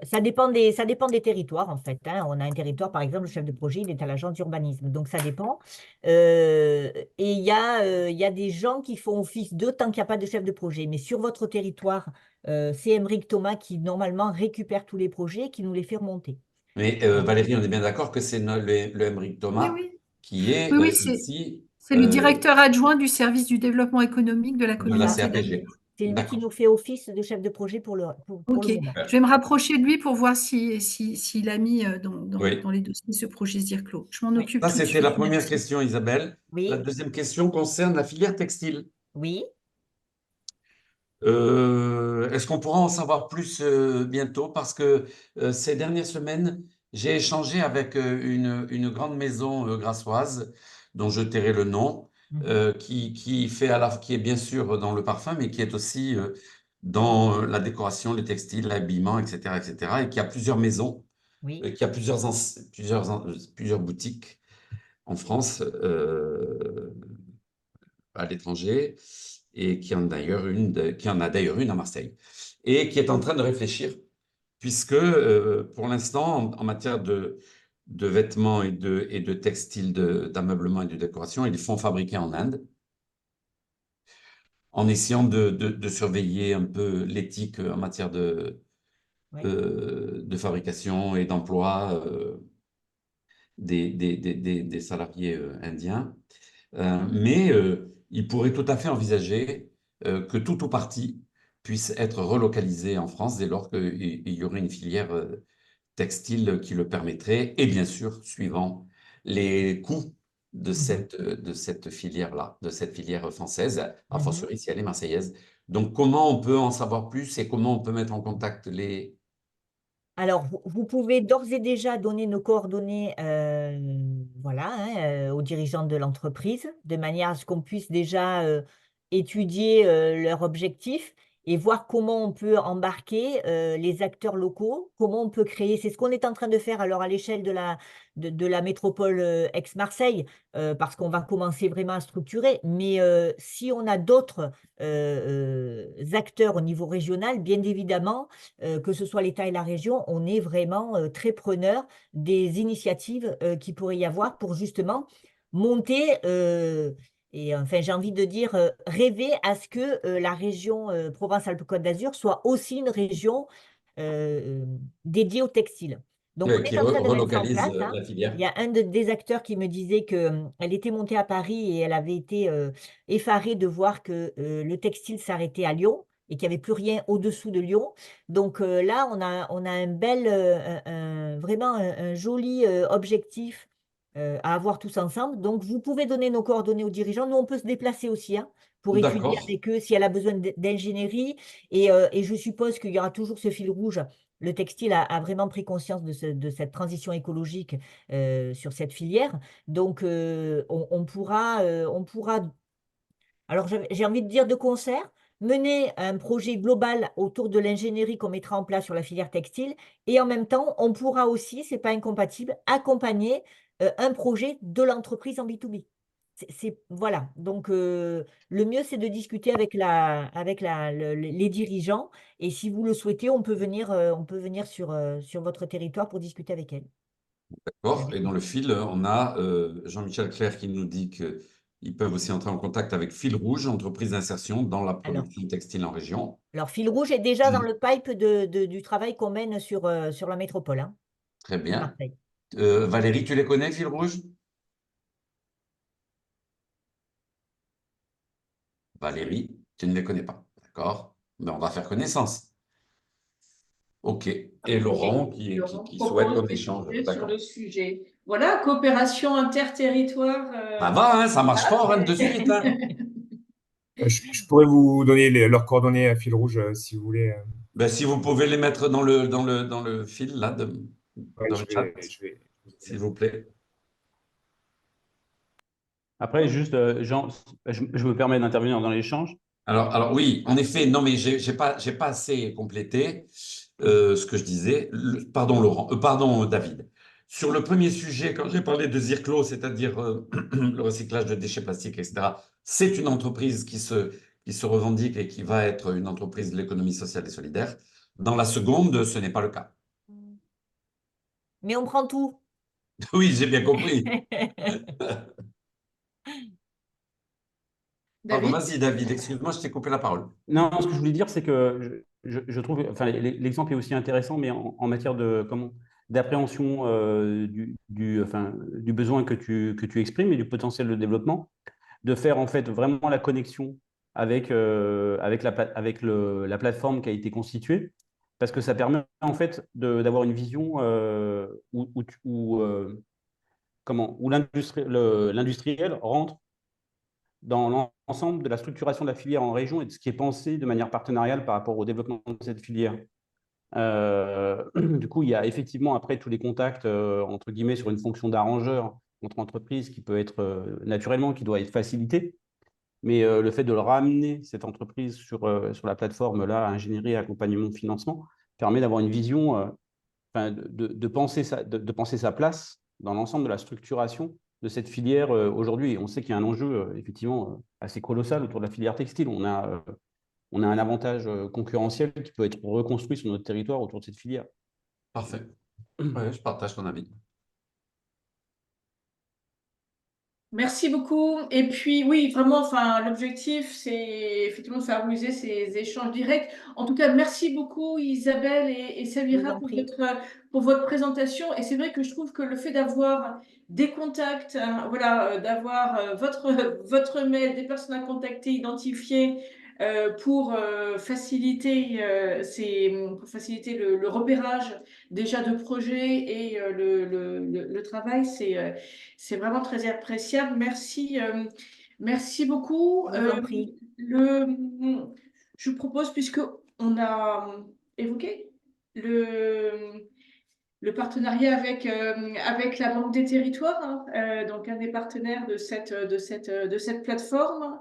ça dépend des territoires, en fait, hein. On a un territoire, par exemple, le chef de projet, il est à l'agence d'urbanisme, donc ça dépend. Et il y a des gens qui font office d'eux tant qu'il n'y a pas de chef de projet. Mais sur votre territoire, c'est Aymeric Thomas qui, normalement, récupère tous les projets et qui nous les fait remonter. Mais Valérie, on est bien d'accord que c'est le Émeric Oui, Thomas oui. qui est Oui, oui, ici c'est le directeur adjoint du service du développement économique de la de la communauté CAPG. d'Avion. C'est lui qui D'accord. nous fait office de chef de projet pour pour Ok, le moment. je vais me rapprocher de lui pour voir s'il a mis Oui. dans les dossiers ce projet ZIRCLO. Je m'en Oui, occupe Ça, tout de c'était la suite, première merci. question, Isabelle. La oui, deuxième question concerne la filière textile. oui. Est-ce qu'on pourra en savoir plus bientôt? Parce que ces dernières semaines, j'ai échangé avec une grande maison grassoise, dont je tairai le nom, Mhm. qui fait qui est bien sûr dans le parfum, mais qui est aussi dans la décoration, les textiles, l'habillement, etc., etc., et qui a plusieurs maisons, Oui. qui a plusieurs boutiques en France, à l'étranger, et qui en a d'ailleurs une à Marseille, et qui est en train de réfléchir, puisque pour l'instant, en matière de vêtements et de textiles, d'ameublement et de décoration, ils font fabriquer en Inde, en essayant de surveiller un peu l'éthique en matière Oui. de fabrication et d'emploi des salariés indiens. Mais il pourrait tout à fait envisager que tout ou partie puisse être relocalisé en France dès lors qu'il y aurait une filière textile qui le permettrait, et bien sûr, suivant les coûts Mhm. de cette filière-là, de cette filière française, a Mhm. fortiori si elle est marseillaise. Donc, comment on peut en savoir plus et comment on peut mettre en contact les… Alors, vous pouvez d'ores et déjà donner nos coordonnées voilà, hein, aux dirigeants de l'entreprise, de manière à ce qu'on puisse déjà étudier leurs objectifs et voir comment on peut embarquer les acteurs locaux, comment on peut créer. C'est ce qu'on est en train de faire alors à l'échelle de la métropole Aix-Marseille, parce qu'on va commencer vraiment à structurer. Mais si on a d'autres acteurs au niveau régional, bien évidemment, que ce soit l'État et la région, on est vraiment très preneur des initiatives qu'il pourrait y avoir pour justement monter et enfin j'ai envie de dire rêver à ce que la région Provence-Alpes-Côte d'Azur soit aussi une région euh, dédiée au textile. Donc on est qui en train de mettre ça en relocalisent place, hein. la filière. Il y a des acteurs qui me disait qu'elle était montée à Paris et elle avait été effarée de voir que le textile s'arrêtait à Lyon et qu'il n'y avait plus rien au-dessous de Lyon. Donc là, on a un bel, vraiment un joli objectif à avoir tous ensemble. Donc, vous pouvez donner nos coordonnées aux dirigeants. Nous, on peut se déplacer aussi hein, pour étudier D'accord. avec eux si elle a besoin d'ingénierie. Et je suppose qu'il y aura toujours ce fil rouge. Le textile a vraiment pris conscience de cette transition écologique sur cette filière. Donc, on pourra alors, j'ai envie de dire de concert, mener un projet global autour de l'ingénierie qu'on mettra en place sur la filière textile et en même temps, on pourra aussi, c'est pas incompatible, accompagner un projet de l'entreprise en B2B. Voilà, donc le mieux, c'est de discuter avec les dirigeants et si vous le souhaitez, on peut venir sur votre territoire pour discuter avec elle. D'accord. Et dans le fil, on a Jean-Michel Clerc qui nous dit que ils peuvent aussi entrer en contact avec Fil Rouge, entreprise d'insertion dans la production textile en région. Alors, Fil Rouge est déjà dans le pipe du travail qu'on mène sur la métropole, hein, Très à bien. Marseille. Valérie, tu les connais, Fil Rouge? Valérie, tu ne les connais pas. D'accord? Mais on va faire connaissance. OK. Et Laurent Laurent qui souhaite propose qu'on échange. d'échanger sur D'accord. le sujet. Voilà, coopération interterritoire. Ça va, hein, ça marche fort hein, de suite. Hein. Je pourrais vous donner leurs coordonnées à Fil Rouge si vous voulez. Ben, si vous pouvez les mettre dans le fil là, Ouais, dans le chat, je vais. s'il vous plaît. Après, juste, Jean, je me permets d'intervenir dans l'échange. Alors oui, en effet, non, mais j'ai pas assez complété ce que je disais. Pardon, Laurent, pardon, David. Sur le premier sujet, quand j'ai parlé de Zirclo, c'est-à-dire le recyclage de déchets plastiques, etc., c'est une entreprise qui se revendique et qui va être une entreprise de l'économie sociale et solidaire. Dans la seconde, ce n'est pas le cas. Mais on prend tout. Oui, j'ai bien compris. Pardon, David? vas-y, David, excuse-moi, je t'ai coupé la parole. Non, ce que je voulais dire, c'est que je trouve, enfin, l'exemple est aussi intéressant, mais en matière d'appréhension enfin, du besoin que tu exprimes et du potentiel de développement, de faire en fait vraiment la connexion avec la plateforme qui a été constituée, parce que ça permet en fait d'avoir une vision où l'industriel rentre dans l'ensemble de la structuration de la filière en région et de ce qui est pensé de manière partenariale par rapport au développement de cette filière. Du coup, il y a effectivement après tous les contacts, entre guillemets, sur une fonction d'arrangeur entre entreprises qui peut être naturellement, qui doit être facilité. Mais le fait de le ramener, cette entreprise, sur la plateforme là, ingénierie, accompagnement, financement, permet d'avoir une vision, enfin, de penser sa place dans l'ensemble de la structuration de cette filière aujourd'hui. Et on sait qu'il y a un enjeu effectivement assez colossal autour de la filière textile. On a un avantage concurrentiel qui peut être reconstruit sur notre territoire autour de cette filière. Parfait. Ouais, je partage ton avis. Merci beaucoup. Et puis, oui, vraiment, enfin, l'objectif, c'est effectivement de favoriser ces échanges directs. En tout cas, merci beaucoup, Isabelle et Je vous Samira, en prie. pour votre présentation. Et c'est vrai que je trouve que le fait d'avoir des contacts, hein, voilà, d'avoir votre mail, des personnes à contacter, identifiées, pour faciliter le repérage déjà de projets et le travail, c'est vraiment très appréciable. Merci beaucoup. Je vous en prie. Je vous propose, puisque on a évoqué le partenariat avec la Banque des Territoires, hein, donc un des partenaires de cette plateforme.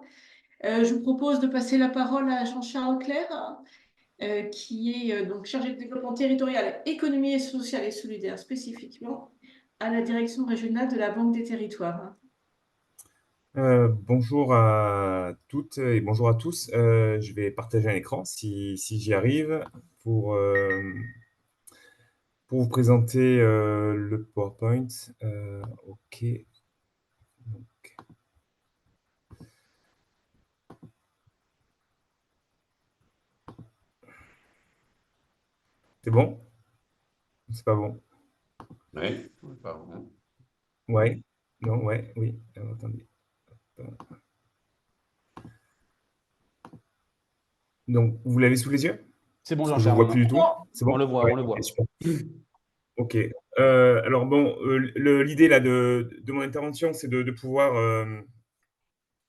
Je vous propose de passer la parole à Jean-Charles Clerc, qui est donc chargé de développement territorial, économie sociale et solidaire spécifiquement à la direction régionale de la Banque des Territoires. Bonjour à toutes et bonjour à tous. Je vais partager un écran si j'y arrive pour vous présenter le PowerPoint. OK. Donc, c'est bon? C'est pas bon? Oui, pardon. Ouais. Non, ouais, oui. Alors, attendez. Donc, vous l'avez sous les yeux? C'est bon, Parce que je ne Jean-Charles, vois plus du tout. C'est bon? on le voit, Ouais, on le ok, voit. super. Ok. Alors bon, l'idée là de mon intervention, c'est de pouvoir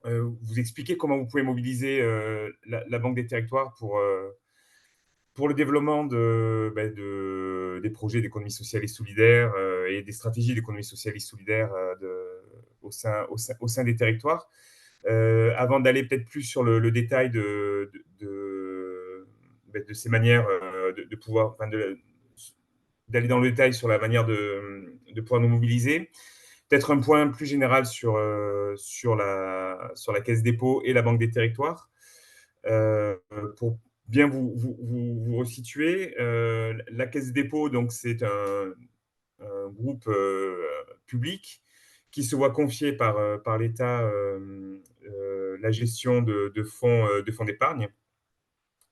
vous expliquer comment vous pouvez mobiliser la Banque des Territoires pour le développement des projets d'économie sociale et solidaire et des stratégies d'économie sociale et solidaire au sein des territoires. Avant d'aller peut-être plus sur le détail de ces manières de pouvoir, enfin, d'aller dans le détail sur la manière de pouvoir nous mobiliser. Peut-être un point plus général sur la Caisse dépôt et la Banque des Territoires. Pour bien vous resituer, la Caisse dépôt, donc, c'est un groupe public qui se voit confier par l'État la gestion de fonds d'épargne.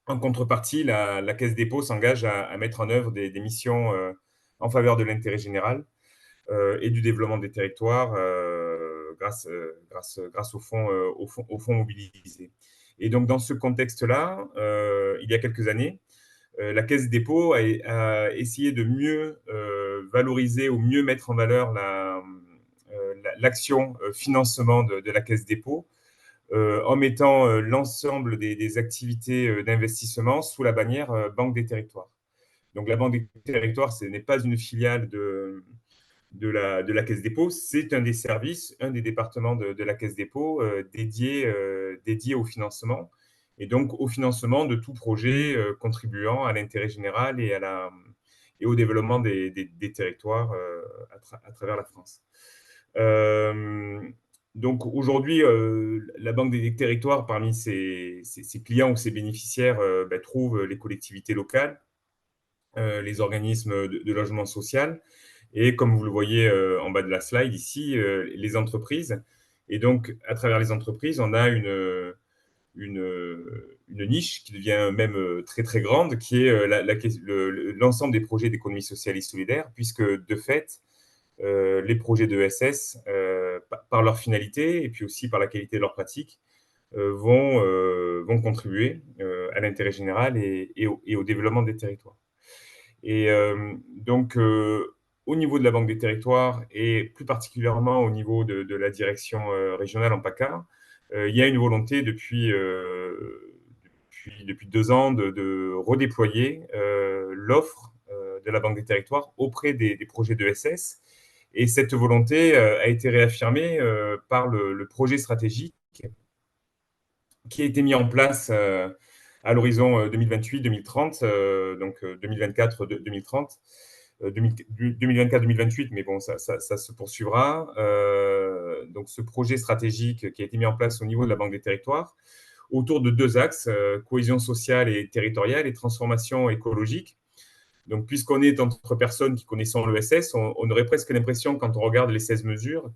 En contrepartie, la Caisse des dépôts s'engage à mettre en œuvre des missions en faveur de l'intérêt général et du développement des territoires grâce aux fonds mobilisés. Et donc, dans ce contexte-là, il y a quelques années, la Caisse des dépôts a essayé de mieux valoriser ou mieux mettre en valeur l'action financement de la Caisse des dépôts en mettant l'ensemble des activités d'investissement sous la bannière Banque des territoires. Donc, la Banque des territoires, ce n'est pas une filiale de la Caisse des dépôts, c'est un des services, un des départements de la Caisse des dépôts dédié au financement, et donc au financement de tout projet contribuant à l'intérêt général et au développement des territoires à travers la France. Donc aujourd'hui, la Banque des territoires, parmi ses clients ou ses bénéficiaires, trouve les collectivités locales, les organismes de logement social, et comme vous le voyez en bas de la slide ici, les entreprises. Et donc, à travers les entreprises, on a une niche qui devient même très, très grande, qui est l'ensemble des projets d'économie sociale et solidaire, puisque de fait, les projets de ESS, par leur finalité et puis aussi par la qualité de leur pratique, vont contribuer à l'intérêt général et au développement des territoires. Et donc, au niveau de la Banque des territoires et plus particulièrement au niveau de la direction régionale en PACA, il y a une volonté depuis 2 ans de redéployer l'offre de la Banque des territoires auprès des projets de SS. Et cette volonté a été réaffirmée par le projet stratégique qui a été mis en place à l'horizon 2028-2030, donc 2024-2030. 2024-2028, mais bon, ça se poursuivra. Donc, ce projet stratégique qui a été mis en place au niveau de la Banque des territoires, autour de 2 axes, cohésion sociale et territoriale et transformation écologique. Donc, puisqu'on est entre personnes qui connaissons l'ESS, on aurait presque l'impression, quand on regarde les 16 mesures,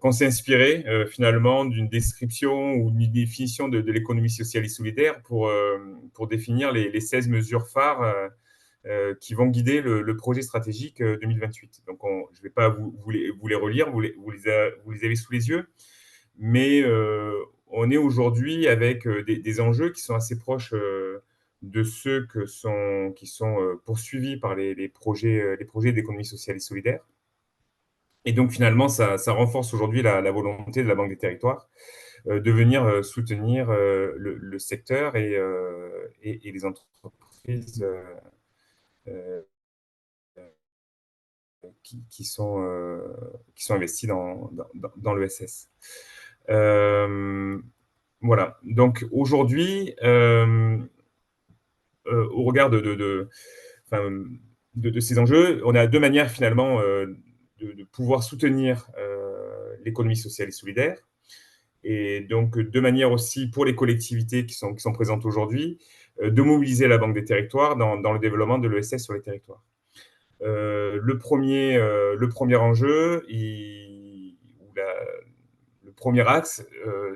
qu'on s'est inspiré finalement d'une description ou d'une définition de l'économie sociale et solidaire pour définir les 16 mesures phares qui vont guider le projet stratégique 2028. Donc, je ne vais pas vous les relire, vous les avez sous les yeux, mais on est aujourd'hui avec des enjeux qui sont assez proches de ceux qui sont poursuivis par les projets d'économie sociale et solidaire. Et donc, finalement, ça renforce aujourd'hui la volonté de la Banque des territoires de venir soutenir le secteur et les entreprises qui sont investis dans l'ESS. Voilà. Donc, aujourd'hui, au regard de ces enjeux, on a 2 manières finalement de pouvoir soutenir l'économie sociale et solidaire. Et donc, 2 manières aussi pour les collectivités qui sont présentes aujourd'hui, de mobiliser la Banque des territoires dans le développement de l'ESS sur les territoires. Le premier enjeu, le premier axe,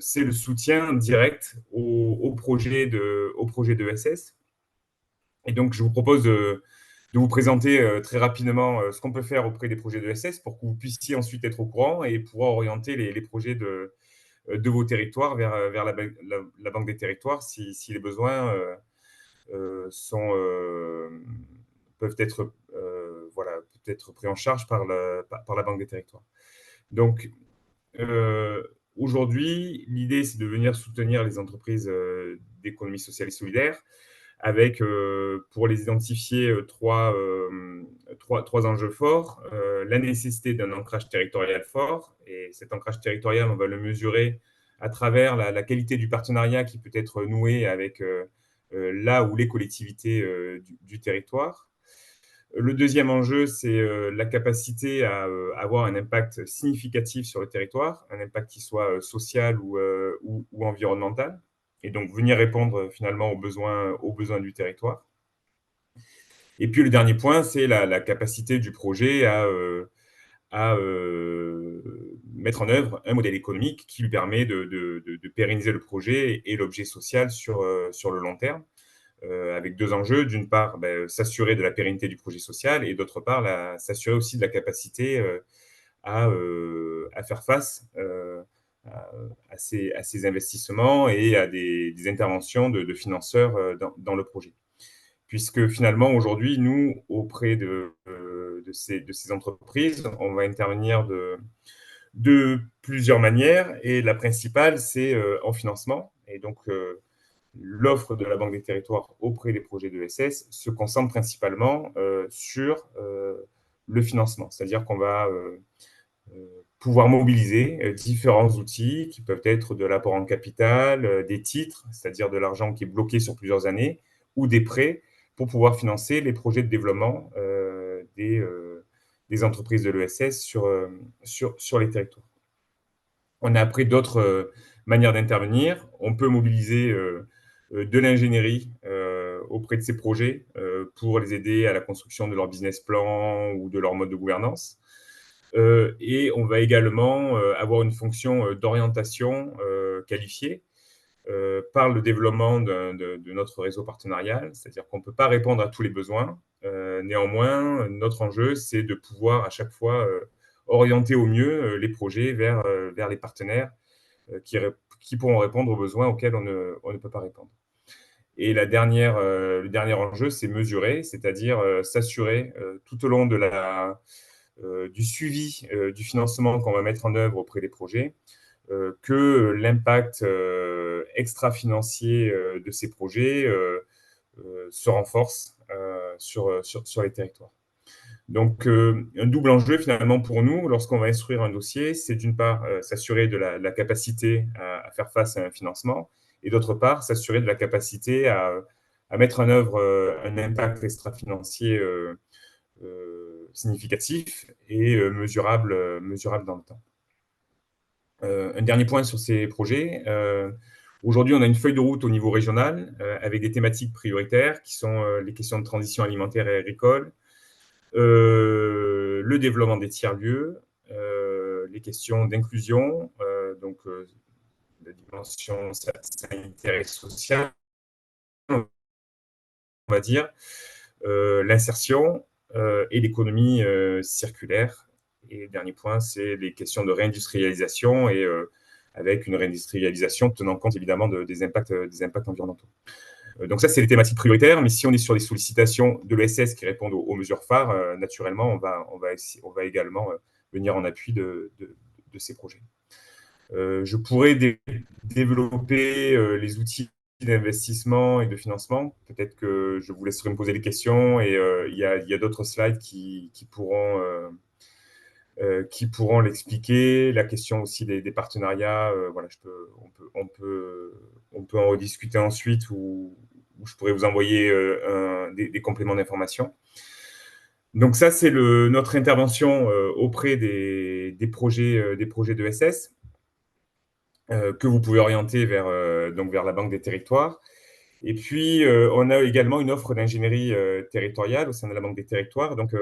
c'est le soutien direct au projet d'ESS. Et donc, je vous propose de vous présenter très rapidement ce qu'on peut faire auprès des projets d'ESS pour que vous puissiez ensuite être au courant et pouvoir orienter les projets de vos territoires vers la Banque des territoires si les besoins peuvent être pris en charge par la Banque des territoires. Donc, aujourd'hui, l'idée, c'est de venir soutenir les entreprises d'économie sociale et solidaire avec, pour les identifier, 3 enjeux forts. La nécessité d'un ancrage territorial fort, et cet ancrage territorial, on va le mesurer à travers la qualité du partenariat qui peut être noué avec là où les collectivités du territoire. Le deuxième enjeu, c'est la capacité à avoir un impact significatif sur le territoire, un impact qui soit social ou environnemental, et donc venir répondre finalement aux besoins du territoire. Et puis le dernier point, c'est la capacité du projet à mettre en œuvre un modèle économique qui lui permet de pérenniser le projet et l'objet social sur le long terme, avec deux enjeux. D'une part, s'assurer de la pérennité du projet social et d'autre part, s'assurer aussi de la capacité à faire face à ces investissements et à des interventions de financeurs dans le projet. Puisque finalement, aujourd'hui, nous, auprès de ces entreprises, on va intervenir de plusieurs manières. Et la principale, c'est en financement. Et donc, l'offre de la Banque des Territoires auprès des projets de l'ESS se concentre principalement sur le financement. C'est-à-dire qu'on va pouvoir mobiliser différents outils qui peuvent être de l'apport en capital, des titres, c'est-à-dire de l'argent qui est bloqué sur plusieurs années, ou des prêts pour pouvoir financer les projets de développement des entreprises de l'ESS sur les territoires. On a après d'autres manières d'intervenir. On peut mobiliser de l'ingénierie auprès de ces projets pour les aider à la construction de leur business plan ou de leur mode de gouvernance. Et on va également avoir une fonction d'orientation qualifiée par le développement de notre réseau partenarial, c'est-à-dire qu'on ne peut pas répondre à tous les besoins. Néanmoins, notre enjeu, c'est de pouvoir à chaque fois orienter au mieux les projets vers les partenaires qui pourront répondre aux besoins auxquels on ne peut pas répondre. Et le dernier enjeu, c'est mesurer, c'est-à-dire s'assurer tout au long du suivi du financement qu'on va mettre en œuvre auprès des projets, que l'impact extra-financier de ces projets se renforce sur les territoires. Donc, un double enjeu finalement pour nous, lorsqu'on va instruire un dossier, c'est d'une part s'assurer de la capacité à faire face à un financement, et d'autre part, s'assurer de la capacité à mettre en œuvre un impact extra-financier significatif et mesurable dans le temps. Un dernier point sur ces projets. Aujourd'hui, on a une feuille de route au niveau régional avec des thématiques prioritaires qui sont les questions de transition alimentaire et agricole, le développement des tiers-lieux, les questions d'inclusion, donc la dimension sanitaire et sociale, on va dire, l'insertion et l'économie circulaire. Et le dernier point, c'est les questions de réindustrialisation et avec une réindustrialisation tenant compte évidemment des impacts environnementaux. Donc ça, c'est les thématiques prioritaires, mais si on est sur les sollicitations de l'ESS qui répondent aux mesures phares, naturellement, on va également venir en appui de ces projets. Je pourrais développer les outils d'investissement et de financement. Peut-être que je vous laisserai me poser des questions et il y a d'autres slides qui pourront l'expliquer. La question aussi des partenariats, voilà, on peut en rediscuter ensuite ou je pourrais vous envoyer des compléments d'information. Donc ça, c'est notre intervention auprès des projets d'ESS que vous pouvez orienter vers la Banque des Territoires. Et puis, on a également une offre d'ingénierie territoriale au sein de la Banque des Territoires, donc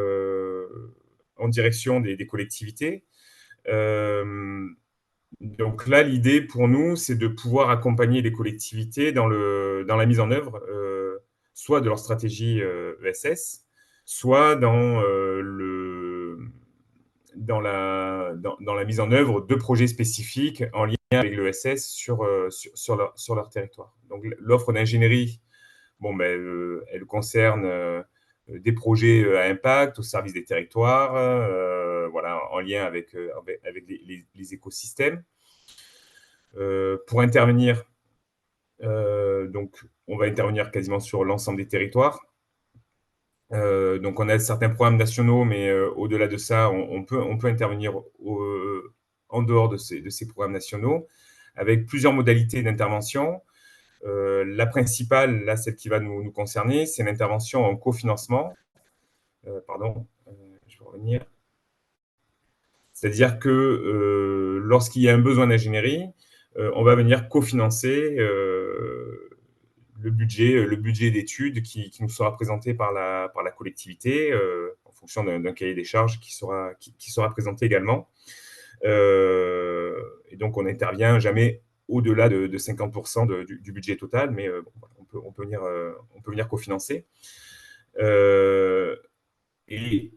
en direction des collectivités. Donc là, l'idée pour nous, c'est de pouvoir accompagner les collectivités dans la mise en œuvre, soit de leur stratégie ESS, soit dans la mise en œuvre de projets spécifiques en lien avec l'ESS sur leur territoire. Donc l'offre d'ingénierie, elle concerne des projets à impact au service des territoires, voilà, en lien avec les écosystèmes. Pour intervenir, donc on va intervenir quasiment sur l'ensemble des territoires. Donc on a certains programmes nationaux, mais au-delà de ça, on peut intervenir en dehors de ces programmes nationaux, avec plusieurs modalités d'intervention. La principale, là, celle qui va nous concerner, c'est l'intervention en cofinancement. Je vais revenir. C'est-à-dire que lorsqu'il y a un besoin d'ingénierie, on va venir cofinancer le budget d'études qui nous sera présenté par la collectivité en fonction d'un cahier des charges qui sera présenté également. Et donc, on n'intervient jamais au-delà de 50% du budget total, mais on peut venir cofinancer. Et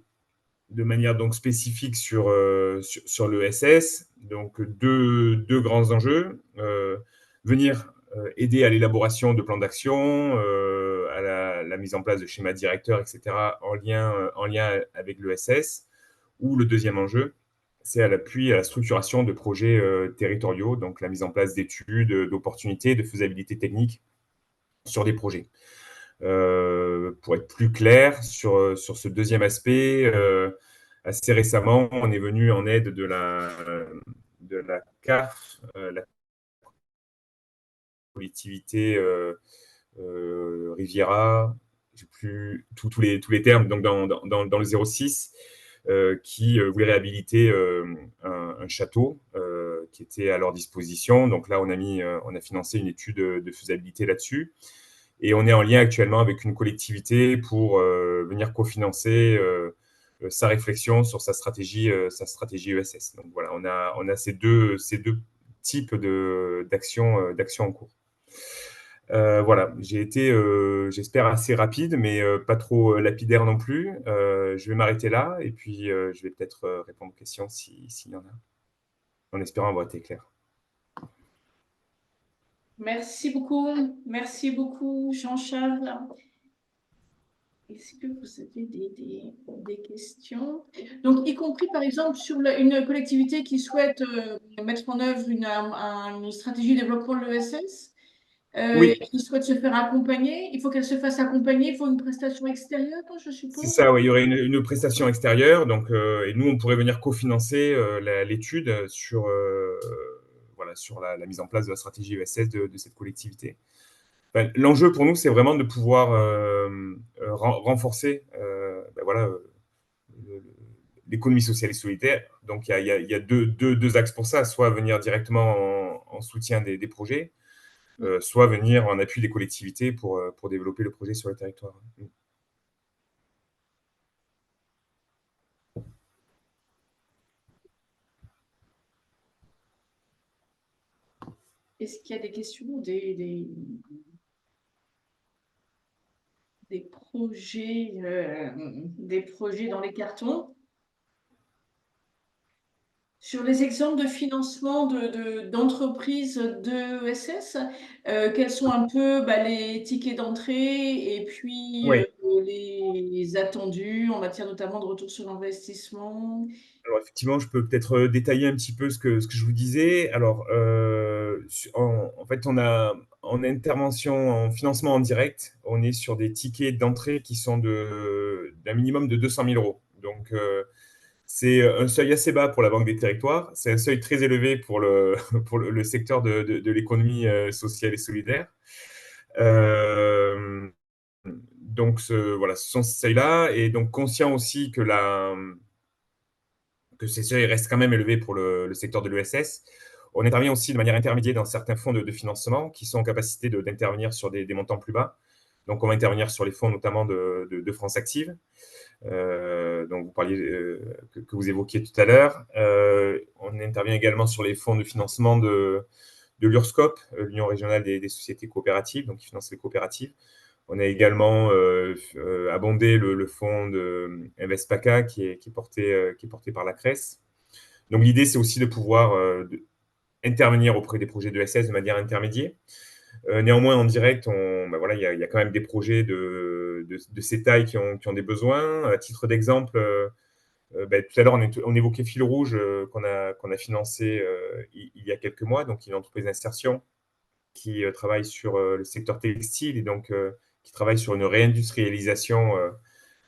de manière donc spécifique sur l'ESS, donc deux grands enjeux. Venir aider à l'élaboration de plans d'action, à la mise en place de schémas directeurs, etc., en lien avec l'ESS. Ou le deuxième enjeu, c'est à l'appui à la structuration de projets territoriaux, donc la mise en place d'études, d'opportunités, de faisabilité technique sur des projets. Pour être plus clair sur ce deuxième aspect, assez récemment, on est venu en aide de la CAF, la collectivité Riviera, je n'ai plus tous les termes, donc dans le 06, qui voulait réhabiliter un château qui était à leur disposition. Donc là, on a financé une étude de faisabilité là-dessus. Et on est en lien actuellement avec une collectivité pour venir cofinancer sa réflexion sur sa stratégie ESS. Donc voilà, on a ces deux types d'actions en cours. Voilà, j'ai été, j'espère, assez rapide, mais pas trop lapidaire non plus. Je vais m'arrêter là et puis je vais peut-être répondre aux questions s'il y en a, en espérant avoir été clair. Merci beaucoup Jean-Charles. Est-ce que vous avez des questions? Donc, y compris par exemple sur une collectivité qui souhaite mettre en œuvre une stratégie de développement de l'ESS, Oui. qui souhaite se faire accompagner, il faut qu'elle se fasse accompagner, il faut une prestation extérieure, je suppose? C'est ça, oui, il y aurait une prestation extérieure, donc, et nous, on pourrait venir cofinancer l'étude sur la mise en place de la stratégie ESS de cette collectivité. Enfin, l'enjeu pour nous, c'est vraiment de pouvoir renforcer l'économie sociale et solidaire. Donc, il y a deux axes pour ça, soit venir directement en soutien des projets, soit venir en appui des collectivités pour développer le projet sur le territoire. Est-ce qu'il y a des questions, des projets dans les cartons? Sur les exemples de financement d'entreprises de ESS, quels sont un peu les tickets d'entrée et puis Oui. les attendus en matière notamment de retour sur investissement? Alors, effectivement, je peux peut-être détailler un petit peu ce que je vous disais. Alors, en fait, on a en intervention, en financement en direct, on est sur des tickets d'entrée qui sont d'un minimum de 200 000 euros. Donc, c'est un seuil assez bas pour la Banque des Territoires. C'est un seuil très élevé pour le secteur de l'économie sociale et solidaire. Donc, voilà, ce sont ces seuils-là. Et donc, conscient aussi que ces seuils restent quand même élevés pour le secteur de l'ESS. On intervient aussi de manière intermédiaire dans certains fonds de financement qui sont en capacité d'intervenir sur des montants plus bas. Donc, on va intervenir sur les fonds notamment de France Active, donc vous parliez, que vous évoquiez tout à l'heure. On intervient également sur les fonds de financement de l'URSCOP, l'Union régionale des sociétés coopératives, donc qui finance les coopératives. On a également abondé le fonds de InvestPACA qui est porté par la CRES. Donc, l'idée, c'est aussi de pouvoir intervenir auprès des projets de SS de manière intermédiaire. Néanmoins, en direct, il y a quand même des projets de ces tailles qui ont des besoins. À titre d'exemple, tout à l'heure, on évoquait Fil Rouge qu'on a financé il y a quelques mois, donc une entreprise d'insertion qui travaille sur le secteur textile et donc qui travaille sur une réindustrialisation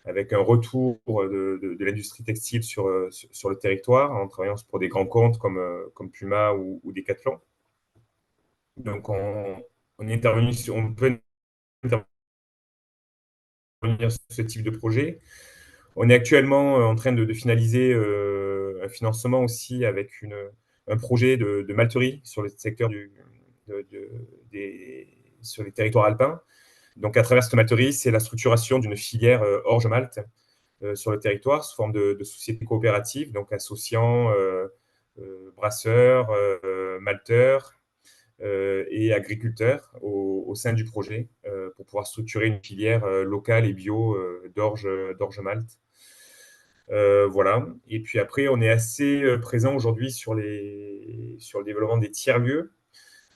avec un retour de l'industrie textile sur le territoire, en travaillant pour des grands comptes comme Puma ou Decathlon. Donc, on peut intervenir sur ce type de projet. On est actuellement en train de finaliser un financement aussi avec un projet de malterie sur le secteur des les territoires alpins. Donc, à travers cette tomaterie, c'est la structuration d'une filière orge-malt sur le territoire sous forme de société coopérative, donc associant brasseurs, malteurs et agriculteurs au sein du projet pour pouvoir structurer une filière locale et bio d'orge-malt. Voilà. Et puis après, on est assez présent aujourd'hui sur le développement des tiers-lieux,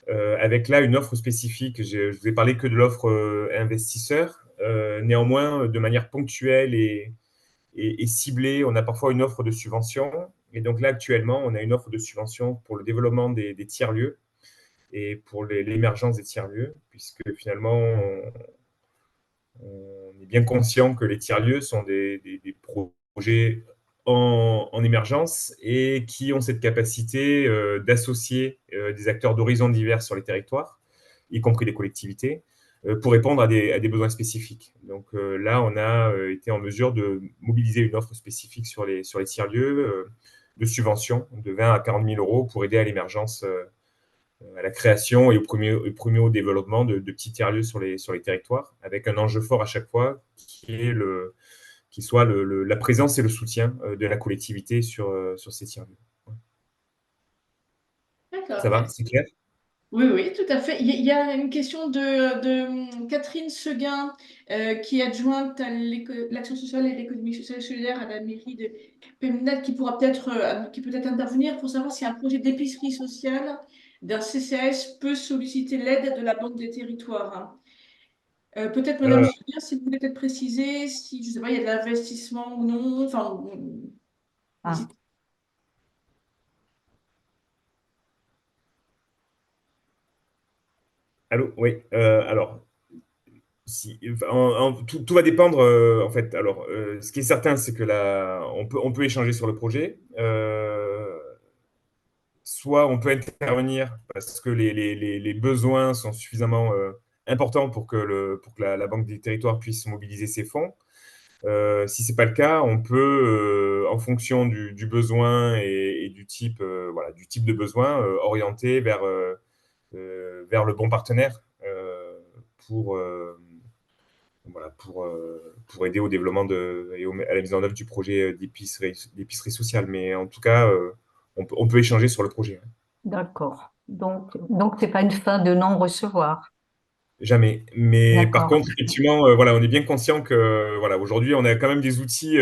avec là une offre spécifique. Je vous ai parlé que de l'offre investisseur. Néanmoins, de manière ponctuelle et ciblée, on a parfois une offre de subvention. Et donc là, actuellement, on a une offre de subvention pour le développement des tiers-lieux et pour l'émergence des tiers-lieux, puisque finalement, on est bien conscient que les tiers-lieux sont des projets en émergence et qui ont cette capacité d'associer des acteurs d'horizons divers sur les territoires, y compris les collectivités, pour répondre à des besoins spécifiques. Donc là, on a été en mesure de mobiliser une offre spécifique sur les tiers-lieux de subvention de 20 à 40 000 euros pour aider à l'émergence, à la création et au développement de petits tiers-lieux sur les territoires, avec un enjeu fort à chaque fois qui soit la présence et le soutien de la collectivité sur ces tiers-lieux. D'accord, Ça va, merci. c'est clair? Oui, oui, tout à fait. Il y a une question de Catherine Seguin, qui est adjointe à l'action sociale et l'économie sociale et solidaire à la mairie de Peymeinade, qui peut être intervenir pour savoir si un projet d'épicerie sociale d'un CCAS peut solliciter l'aide de la Banque des territoires, hein. Peut-être, Madame Seguin, si vous voulez peut-être préciser si, je sais pas, il y a de l'investissement ou non. Enfin, Ah. Allô, oui. Alors, tout va dépendre, en fait. Alors, ce qui est certain, c'est que là, on peut échanger sur le projet. Soit on peut intervenir parce que les besoins sont suffisamment importants pour que la Banque des territoires puisse mobiliser ses fonds. Si ce n'est pas le cas, on peut, en fonction du besoin et du type, voilà, du type de besoin, orienter vers le bon partenaire pour, voilà, pour aider au développement et à la mise en œuvre du projet d'épicerie sociale. Mais en tout cas, on peut échanger sur le projet. D'accord. Donc c'est pas une fin de non-recevoir. Jamais. Mais par D'accord. contre, effectivement, voilà, on est bien conscient que voilà, aujourd'hui, on a quand même des outils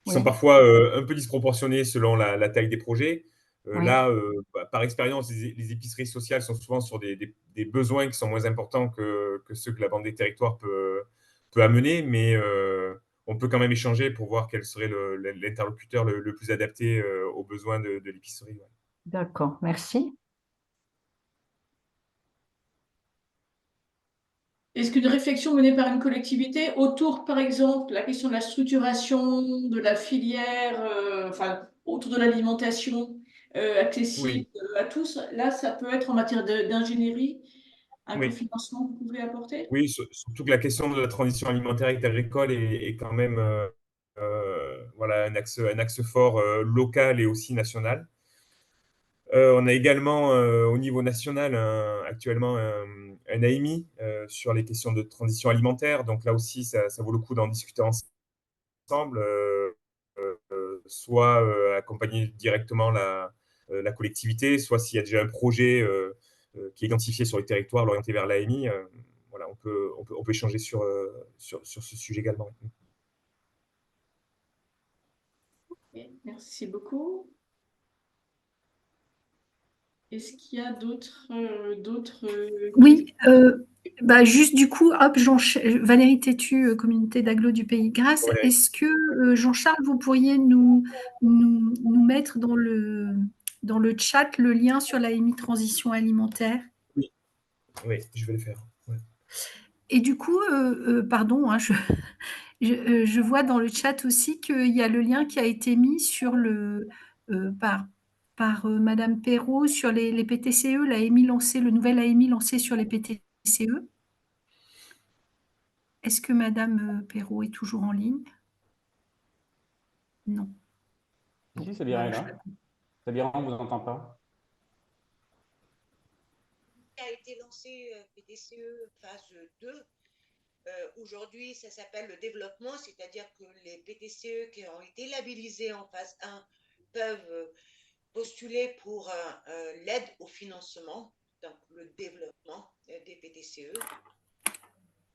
qui sont Oui, parfois un peu disproportionnés selon la taille des projets. oui, Là, par expérience, les épiceries sociales sont souvent sur des besoins qui sont moins importants que ceux que la Banque des territoires peut amener, mais on peut quand même échanger pour voir quel serait l'interlocuteur le plus adapté aux besoins de l'épicerie. Ouais. d'accord. Merci. est-ce qu'une réflexion menée par une collectivité autour, par exemple, la question de la structuration de la filière, enfin, autour de l'alimentation accessible Oui, à tous, là, ça peut être en matière d'ingénierie, un oui. cofinancement que vous pouvez apporter? Oui, surtout que la question de la transition alimentaire et agricole est quand même voilà, un axe fort local et aussi national. On a également au niveau national actuellement un AMI sur les questions de transition alimentaire. Donc là aussi, ça vaut le coup d'en discuter ensemble, soit accompagner directement la collectivité, soit s'il y a déjà un projet qui est identifié sur le territoire, l'orienter vers l'AMI. Voilà, on peut échanger sur ce sujet également. Ok, merci beaucoup. Est-ce qu'il y a d'autres questions? Oui, bah juste du coup, hop, Valérie Tétu, communauté d'agglo du Pays de Grâce, Ouais, est-ce que Jean-Charles, vous pourriez nous mettre dans le chat le lien sur la transition alimentaire? oui, oui, je vais le faire. Ouais. Et du coup, pardon, hein, je vois dans le chat aussi qu'il y a le lien qui a été mis par Madame Perrault sur les PTCE, le nouvel AMI lancé sur les PTCE. Est-ce que Madame Perrault est toujours en ligne? Non. Si, Bon, c'est bien là. C'est bien, on ne vous entend pas. été lancé PTCE phase 2. Aujourd'hui, ça s'appelle le développement, c'est-à-dire que les PTCE qui ont été labellisés en phase 1 peuvent postuler pour l'aide au financement, donc le développement des PTCE.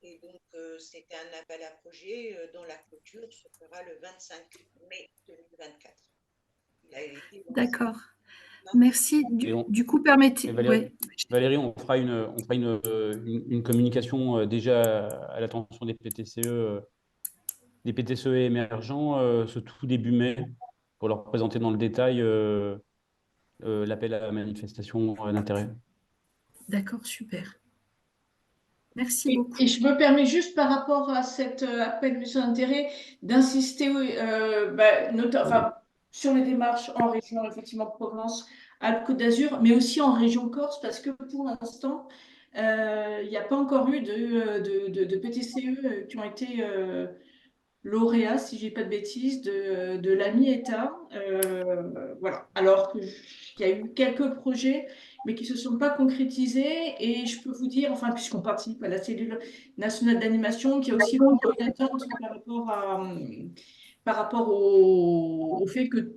Et donc, c'est un appel à projet dont la clôture se fera le 25 mai 2024. Il a été lancé. D'accord. Merci. Du coup, permettez. Valérie, Valérie, on fera une communication déjà à l'attention des PTCE émergents ce tout début mai pour leur présenter dans le détail l'appel à la manifestation d'intérêt. D'accord, super. Merci beaucoup. Et je me permets juste par rapport à cet appel d'intérêt d'insister sur les démarches en région, effectivement, Provence, Alpes-Côte d'Azur, mais aussi en région Corse, parce que pour l'instant, il n'y a pas encore eu de PTCE qui ont été lauréats, si je dis pas de bêtises, de l'AMI-État. Voilà. Alors qu'il y a eu quelques projets, mais qui ne se sont pas concrétisés. Et je peux vous dire, enfin, puisqu'on participe à la cellule nationale d'animation, qui a aussi une attente par rapport au fait que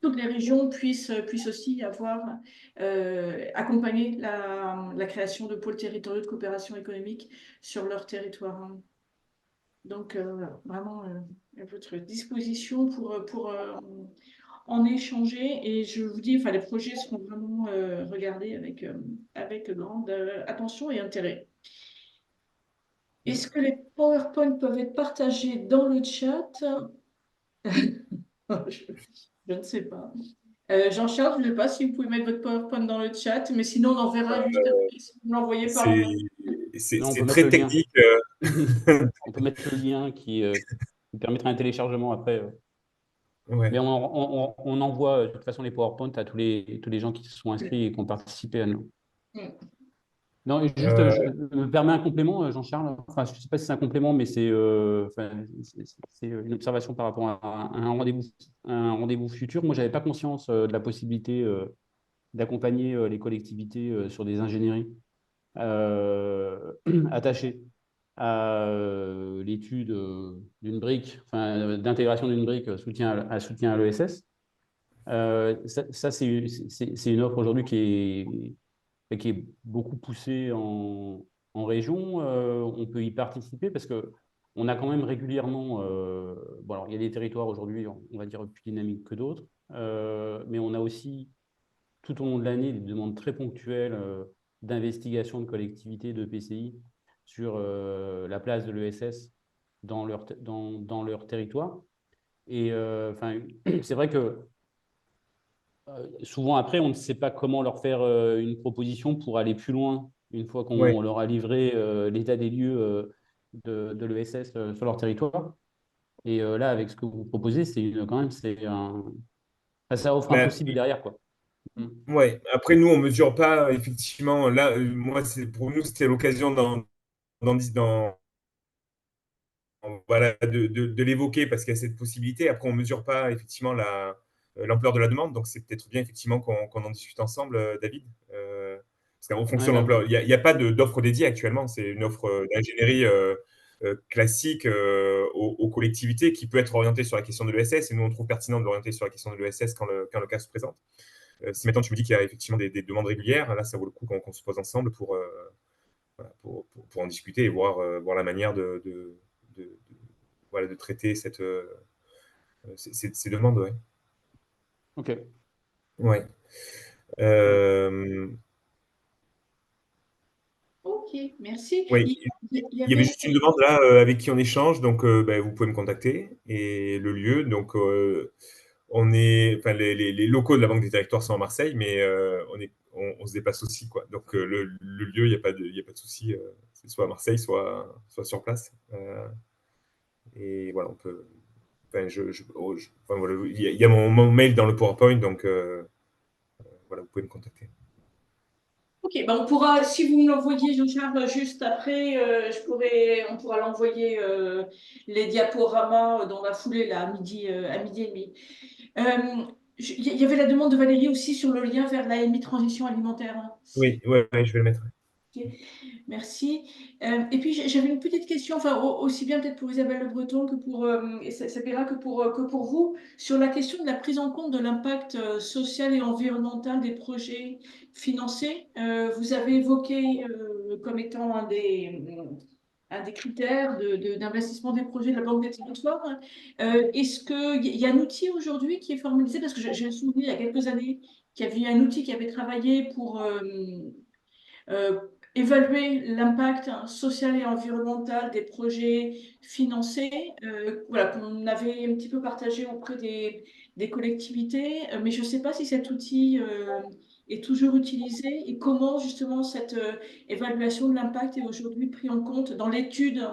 toutes les régions puissent aussi avoir accompagné la création de pôles territoriaux de coopération économique sur leur territoire. Donc, vraiment à votre disposition pour en échanger. Et je vous dis, enfin, les projets seront vraiment regardés avec grande attention et intérêt. Est-ce que les PowerPoint peuvent être partagés dans le chat? Je ne sais pas. Jean-Charles, je ne sais pas si vous pouvez mettre votre PowerPoint dans le chat, mais sinon, on en verra juste après si vous l'envoyez par mail. C'est Non, on peut très mettre le lien. technique. On peut mettre le lien qui permettra un téléchargement après. Ouais. Mais on envoie de toute façon les PowerPoint à tous les gens qui se sont inscrits et qui ont participé à nous. Non, juste, je me permets un complément, Jean-Charles. Enfin, je ne sais pas si c'est un complément, mais c'est une observation par rapport à un rendez-vous futur. Moi, je n'avais pas conscience de la possibilité d'accompagner les collectivités sur des ingénieries attachées à l'étude d'une brique, enfin, d'intégration d'une brique soutien à l'ESS. Ça c'est une offre aujourd'hui qui est beaucoup poussée en région. On peut y participer parce qu'on a quand même régulièrement, bon, alors, il y a des territoires aujourd'hui, on va dire, plus dynamiques que d'autres, mais on a aussi tout au long de l'année des demandes très ponctuelles d'investigation de collectivités, de PCI sur la place de l'ESS dans leur territoire. Et c'est vrai que souvent après, on ne sait pas comment leur faire une proposition pour aller plus loin une fois qu'on leur a livré l'état des lieux de l'ESS sur leur territoire. Et là, avec ce que vous proposez, ça offre un possible derrière, quoi. Ouais. Après, nous, on ne mesure pas, effectivement. Là, pour nous, c'était l'occasion voilà, de l'évoquer parce qu'il y a cette possibilité. Après, on ne mesure pas, effectivement, l'ampleur de la demande. Donc, c'est peut-être bien, effectivement, qu'on en discute ensemble, David. Parce qu'en fonction de l'ampleur, il n'y a pas d'offre dédiée actuellement. C'est une offre d'ingénierie classique aux collectivités qui peut être orientée sur la question de l'ESS. Et nous, on trouve pertinent de l'orienter sur la question de l'ESS quand le cas se présente. Si maintenant tu me dis qu'il y a effectivement des demandes régulières, là, ça vaut le coup qu'on se pose ensemble pour en discuter et voir la manière de traiter ces demandes. Ouais. Ok. Ouais. Ok, merci. Oui. Il y avait juste une demande là avec qui on échange, donc vous pouvez me contacter. Et le lieu, donc les locaux de la Banque des Territoires sont à Marseille, mais on se déplace aussi, quoi. Donc le lieu, il n'y a pas de souci. C'est soit à Marseille, soit sur place. Et voilà, on peut. Enfin, voilà, il y a mon mail dans le PowerPoint, donc voilà, vous pouvez me contacter. Ok, ben on pourra, si vous me l'envoyez, Jean-Charles, juste après, on pourra l'envoyer les diaporamas dans la foulée là, à midi et demi. Il y avait la demande de Valérie aussi sur le lien vers l'AMI Transition Alimentaire, hein. Oui, ouais, je vais le mettre. Ok, merci. Et puis j'avais une petite question, enfin aussi bien peut-être pour Isabelle Le Breton que pour Sabira que pour vous, sur la question de la prise en compte de l'impact social et environnemental des projets financés. Vous avez évoqué comme étant un des critères d'investissement des projets de la Banque des territoires. Est-ce qu'il y a un outil aujourd'hui qui est formalisé? Parce que j'ai le souvenir il y a quelques années qu'il y avait un outil qui avait travaillé pour euh, évaluer l'impact social et environnemental des projets financés, voilà, qu'on avait un petit peu partagé auprès des collectivités, mais je ne sais pas si cet outil est toujours utilisé et comment justement cette évaluation de l'impact est aujourd'hui pris en compte dans l'étude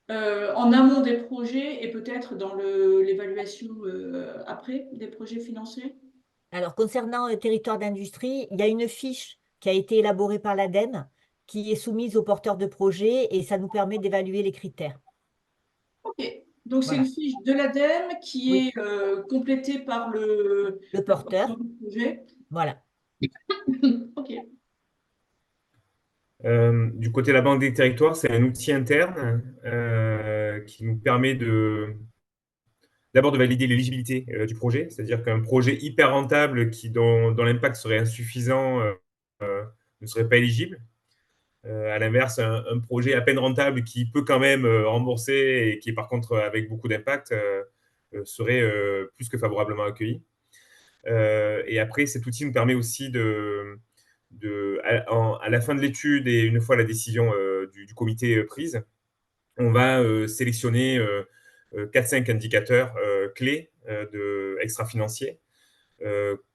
en amont des projets et peut-être dans l'évaluation après des projets financés. Alors, concernant le territoire d'industrie, il y a une fiche qui a été élaborée par l'ADEME qui est soumise aux porteurs de projets et ça nous permet d'évaluer les critères. Ok, donc c'est une Voilà. fiche de l'ADEME qui Oui, est complétée par le le porteur porteur. du projet. Voilà. Ok, Du côté de la Banque des territoires, c'est un outil interne qui nous permet d'abord de valider l'éligibilité du projet, c'est-à-dire qu'un projet hyper rentable dont l'impact serait insuffisant ne serait pas éligible. À l'inverse, un projet à peine rentable qui peut quand même rembourser et qui est par contre avec beaucoup d'impact serait plus que favorablement accueilli. Et après, cet outil nous permet aussi à la fin de l'étude et une fois la décision du comité prise, on va sélectionner 4-5 indicateurs clés extra-financiers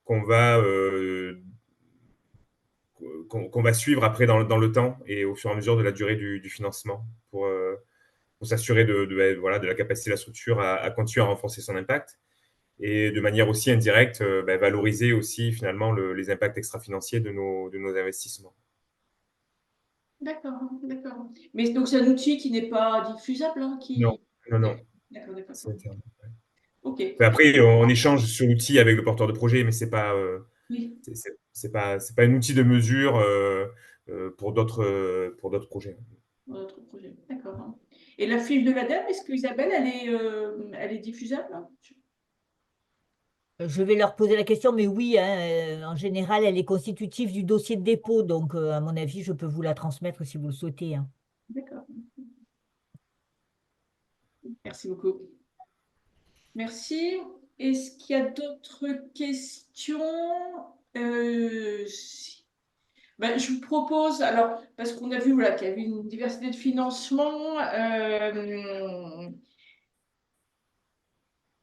qu'on va suivre après dans le temps et au fur et à mesure de la durée du financement pour s'assurer voilà, de la capacité de la structure à continuer à renforcer son impact et de manière aussi indirecte, valoriser aussi finalement les impacts extra-financiers de nos investissements. d'accord, d'accord. Mais donc c'est un outil qui n'est pas diffusable, hein, Non, qui... non, D'accord, d'accord. c'est interne. Ok, Après, on échange sur l'outil avec le porteur de projet, mais oui, c'est pas un outil de mesure pour d'autres projets. notre projet. D'accord. Et la fiche de l'ADEME, est-ce que Isabelle, elle est diffusable? Je vais leur poser la question, mais oui, hein, en général, elle est constitutive du dossier de dépôt. Donc, à mon avis, je peux vous la transmettre si vous le souhaitez, hein. D'accord. Merci beaucoup. Merci. Est-ce qu'il y a d'autres questions? Ben, je vous propose, alors, parce qu'on a vu voilà, qu'il y avait une diversité de financements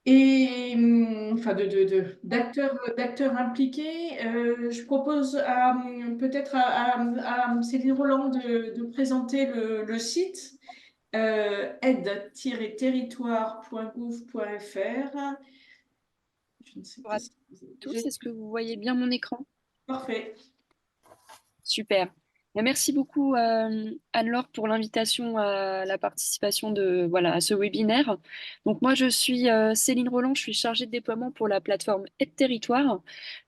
et enfin, d'acteurs impliqués, je propose peut-être à Céline Roland de présenter le site aide-territoire.gouv.fr. Je ne sais Bonjour pas à si vous tous, avez... est-ce que vous voyez bien mon écran? Parfait. Super. Merci beaucoup Anne-Laure pour l'invitation à la participation voilà, à ce webinaire. Donc moi je suis Céline Roland, je suis chargée de déploiement pour la plateforme Aide Territoire.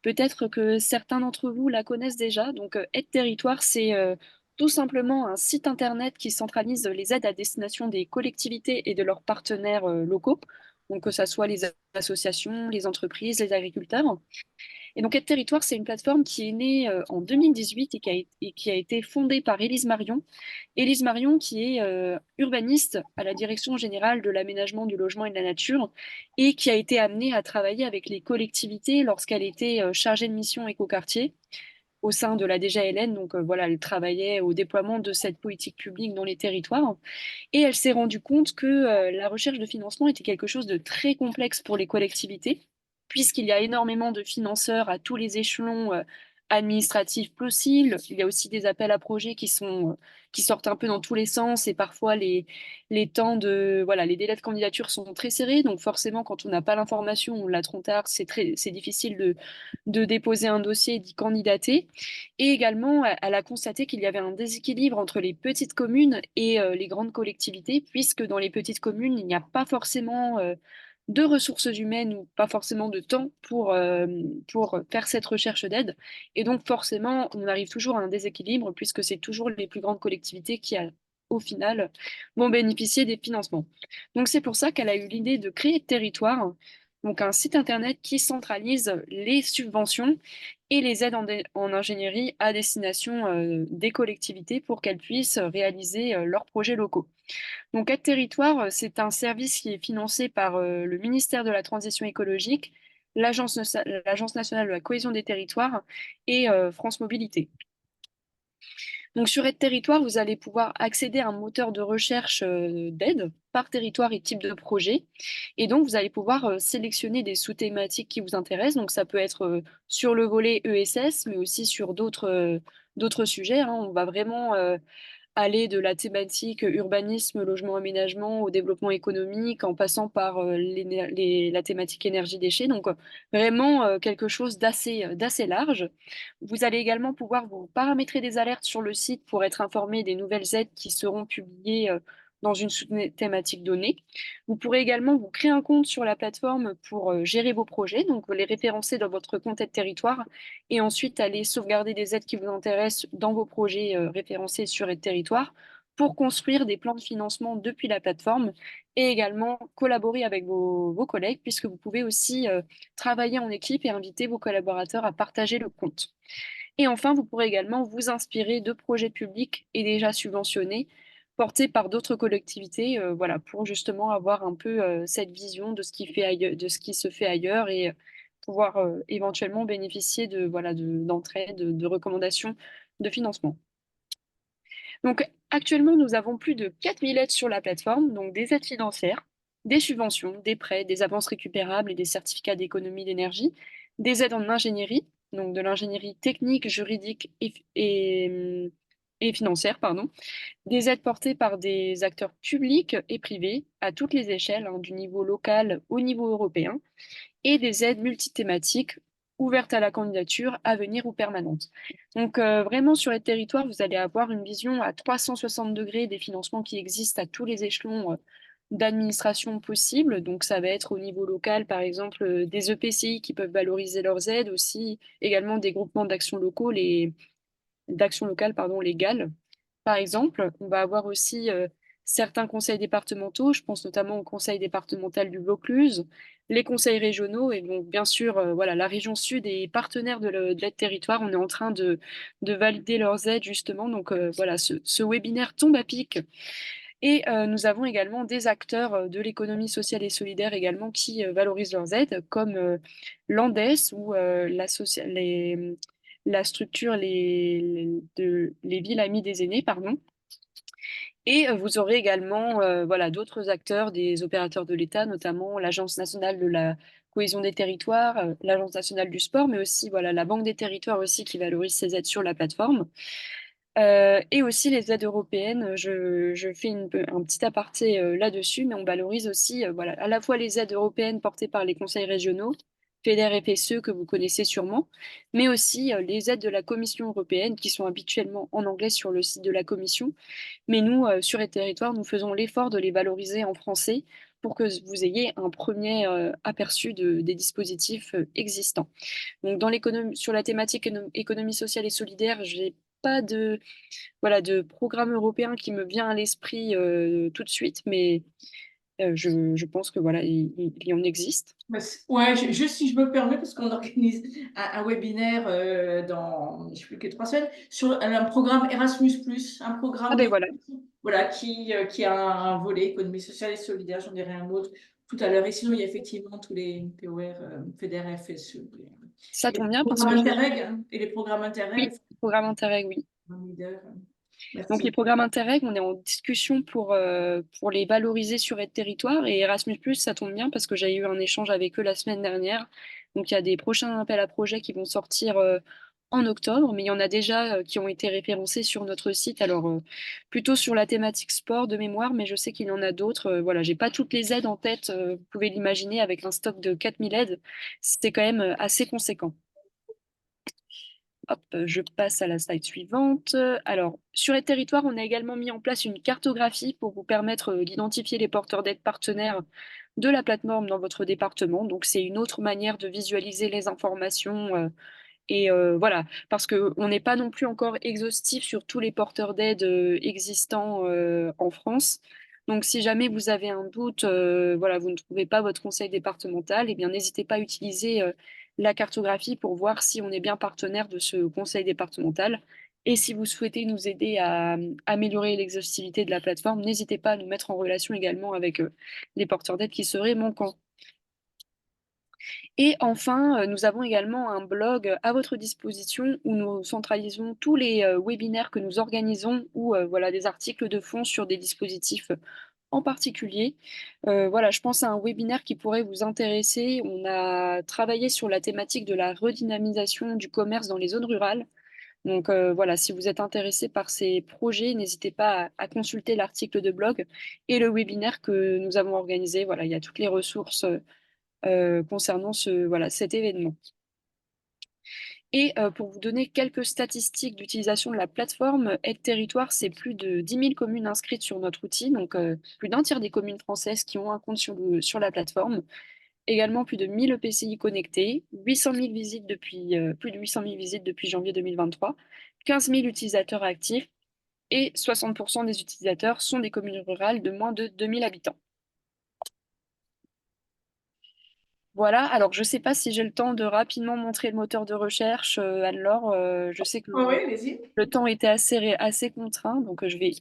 Peut-être que certains d'entre vous la connaissent déjà. Donc Aide Territoire, c'est tout simplement un site internet qui centralise les aides à destination des collectivités et de leurs partenaires locaux. Donc que ce soit les associations, les entreprises, les agriculteurs. Et donc, Aide Territoire, c'est une plateforme qui est née en 2018 et qui a été fondée par Élise Marion. Élise Marion, qui est urbaniste à la Direction générale de l'aménagement du logement et de la nature, et qui a été amenée à travailler avec les collectivités lorsqu'elle était chargée de mission écoquartier au sein de la DGALN. Donc voilà, elle travaillait au déploiement de cette politique publique dans les territoires. Et elle s'est rendue compte que la recherche de financement était quelque chose de très complexe pour les collectivités, puisqu'il y a énormément de financeurs à tous les échelons administratifs possibles. Il y a aussi des appels à projets qui sortent un peu dans tous les sens et parfois voilà, les délais de candidature sont très serrés. Donc forcément, quand on n'a pas l'information, on l'a trop tard, c'est difficile de déposer un dossier et d'y candidater. Et également, elle a constaté qu'il y avait un déséquilibre entre les petites communes et les grandes collectivités, puisque dans les petites communes, il n'y a pas forcément de ressources humaines ou pas forcément de temps pour faire cette recherche d'aide. Et donc forcément, on arrive toujours à un déséquilibre puisque c'est toujours les plus grandes collectivités qui, au final, vont bénéficier des financements. Donc c'est pour ça qu'elle a eu l'idée de créer Territoire, donc un site internet qui centralise les subventions et les aides en ingénierie à destination des collectivités pour qu'elles puissent réaliser leurs projets locaux. Donc Aide Territoire, c'est un service qui est financé par le ministère de la Transition écologique, l'Agence nationale de la cohésion des territoires et France Mobilité. Donc sur Aide Territoire, vous allez pouvoir accéder à un moteur de recherche d'aide par territoire et type de projet. Et donc, vous allez pouvoir sélectionner des sous-thématiques qui vous intéressent. Donc, ça peut être sur le volet ESS, mais aussi sur d'autres sujets, hein. On va vraiment aller de la thématique urbanisme, logement, aménagement au développement économique en passant par la thématique énergie-déchets. Donc vraiment quelque chose d'assez large. Vous allez également pouvoir vous paramétrer des alertes sur le site pour être informé des nouvelles aides qui seront publiées dans une thématique donnée. Vous pourrez également vous créer un compte sur la plateforme pour gérer vos projets, donc les référencer dans votre compte Aide Territoire et ensuite aller sauvegarder des aides qui vous intéressent dans vos projets référencés sur Aide Territoire pour construire des plans de financement depuis la plateforme et également collaborer avec vos collègues puisque vous pouvez aussi travailler en équipe et inviter vos collaborateurs à partager le compte. Et enfin, vous pourrez également vous inspirer de projets publics et déjà subventionnés portés par d'autres collectivités, voilà, pour justement avoir un peu cette vision de ce qui se fait ailleurs et pouvoir éventuellement bénéficier d'entraide, de recommandations de financement. Donc actuellement, nous avons plus de 4000 aides sur la plateforme, donc des aides financières, des subventions, des prêts, des avances récupérables et des certificats d'économie d'énergie, des aides en ingénierie, donc de l'ingénierie technique, juridique et financière, pardon, des aides portées par des acteurs publics et privés à toutes les échelles, hein, du niveau local au niveau européen, et des aides multithématiques ouvertes à la candidature, à venir ou permanentes. Donc vraiment sur les territoires, vous allez avoir une vision à 360 degrés des financements qui existent à tous les échelons d'administration possibles. Donc ça va être au niveau local, par exemple, des EPCI qui peuvent valoriser leurs aides, aussi également des groupements d'actions locaux, d'action locale, pardon, légales. Par exemple, on va avoir aussi certains conseils départementaux, je pense notamment au conseil départemental du Vaucluse, les conseils régionaux, et donc bien sûr, voilà, la région Sud est partenaire de l'aide territoire. On est en train de valider leurs aides, justement. Donc voilà, ce webinaire tombe à pic. Et nous avons également des acteurs de l'économie sociale et solidaire également qui valorisent leurs aides, comme l'ANDES ou la structure les villes amies des aînés, pardon. Et vous aurez également voilà, d'autres acteurs, des opérateurs de l'État, notamment l'Agence nationale de la cohésion des territoires, l'Agence nationale du sport, mais aussi voilà, la Banque des territoires aussi qui valorise ces aides sur la plateforme. Et aussi les aides européennes, je fais un petit aparté là-dessus, mais on valorise aussi voilà, à la fois les aides européennes portées par les conseils régionaux, FEDER et FSE que vous connaissez sûrement, mais aussi les aides de la Commission européenne qui sont habituellement en anglais sur le site de la Commission. Mais nous, sur les territoires, nous faisons l'effort de les valoriser en français pour que vous ayez un premier aperçu des dispositifs existants. Donc, sur la thématique économie sociale et solidaire, je n'ai pas de programme européen qui me vient à l'esprit tout de suite, mais je pense que voilà, il y en existe. Ouais, juste si je me permets, parce qu'on organise un webinaire dans, je ne sais plus que 3 semaines, sur un programme Erasmus+, un programme voilà, qui a un volet économie sociale et solidaire, j'en dirai un autre tout à l'heure. Et sinon, il y a effectivement tous les POR, FEDER, FSE. Ça tombe bien parce que que et les programmes Interreg. Oui, les programmes Interreg, oui. Merci. Donc les programmes Interreg, on est en discussion pour les valoriser sur Aide Territoire, et Erasmus+, ça tombe bien parce que j'ai eu un échange avec eux la semaine dernière. Donc il y a des prochains appels à projets qui vont sortir en octobre, mais il y en a déjà qui ont été référencés sur notre site, alors plutôt sur la thématique sport de mémoire, mais je sais qu'il y en a d'autres. Voilà, j'ai pas toutes les aides en tête, vous pouvez l'imaginer, avec un stock de 4000 aides, c'était quand même assez conséquent. Hop, je passe à la slide suivante. Alors, sur les territoires, on a également mis en place une cartographie pour vous permettre d'identifier les porteurs d'aide partenaires de la plateforme dans votre département. Donc, c'est une autre manière de visualiser les informations. Et voilà, parce qu'on n'est pas non plus encore exhaustif sur tous les porteurs d'aide existants en France. Donc, si jamais vous avez un doute, voilà, vous ne trouvez pas votre conseil départemental, eh bien, n'hésitez pas à utiliser la cartographie pour voir si on est bien partenaire de ce conseil départemental. Et si vous souhaitez nous aider à améliorer l'exhaustivité de la plateforme, n'hésitez pas à nous mettre en relation également avec les porteurs d'aide qui seraient manquants. Et enfin, nous avons également un blog à votre disposition où nous centralisons tous les webinaires que nous organisons ou voilà, des articles de fond sur des dispositifs en particulier. Voilà, je pense à un webinaire qui pourrait vous intéresser. On a travaillé sur la thématique de la redynamisation du commerce dans les zones rurales. Donc voilà, si vous êtes intéressé par ces projets, n'hésitez pas à consulter l'article de blog et le webinaire que nous avons organisé. Voilà, il y a toutes les ressources concernant voilà, cet événement. Et pour vous donner quelques statistiques d'utilisation de la plateforme, Aide Territoire, c'est plus de 10 000 communes inscrites sur notre outil, donc plus d'un tiers des communes françaises qui ont un compte sur la plateforme. Également plus de 1000 EPCI connectés, 800 000 visites depuis, plus de 800 000 visites depuis janvier 2023, 15 000 utilisateurs actifs et 60% des utilisateurs sont des communes rurales de moins de 2000 habitants. Voilà, alors je ne sais pas si j'ai le temps de rapidement montrer le moteur de recherche, Anne-Laure. Je sais que Oui, allez-y. le temps était assez contraint, donc je vais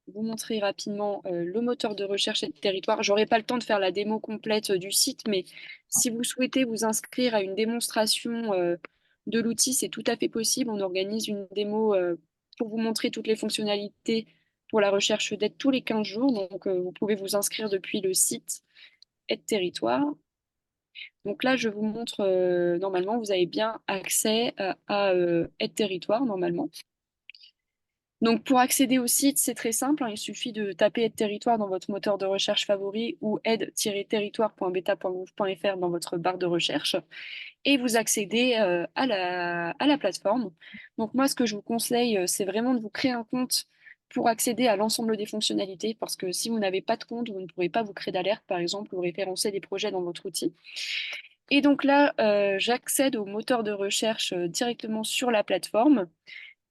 vous montrer rapidement le moteur de recherche et de territoire. Je n'aurai pas le temps de faire la démo complète du site, mais si vous souhaitez vous inscrire à une démonstration de l'outil, c'est tout à fait possible. On organise une démo pour vous montrer toutes les fonctionnalités pour la recherche d'aide tous les 15 jours. Donc, vous pouvez vous inscrire depuis le site Aide Territoire. Donc là, je vous montre, normalement, vous avez bien accès à Aide Territoire, normalement. Donc pour accéder au site, c'est très simple, hein, il suffit de taper Aide Territoire dans votre moteur de recherche favori ou aide-territoire.beta.gouv.fr dans votre barre de recherche et vous accédez à la plateforme. Donc moi, ce que je vous conseille, c'est vraiment de vous créer un compte pour accéder à l'ensemble des fonctionnalités, parce que si vous n'avez pas de compte, vous ne pourrez pas vous créer d'alerte, par exemple, ou référencer des projets dans votre outil. Et donc là, j'accède au moteur de recherche directement sur la plateforme.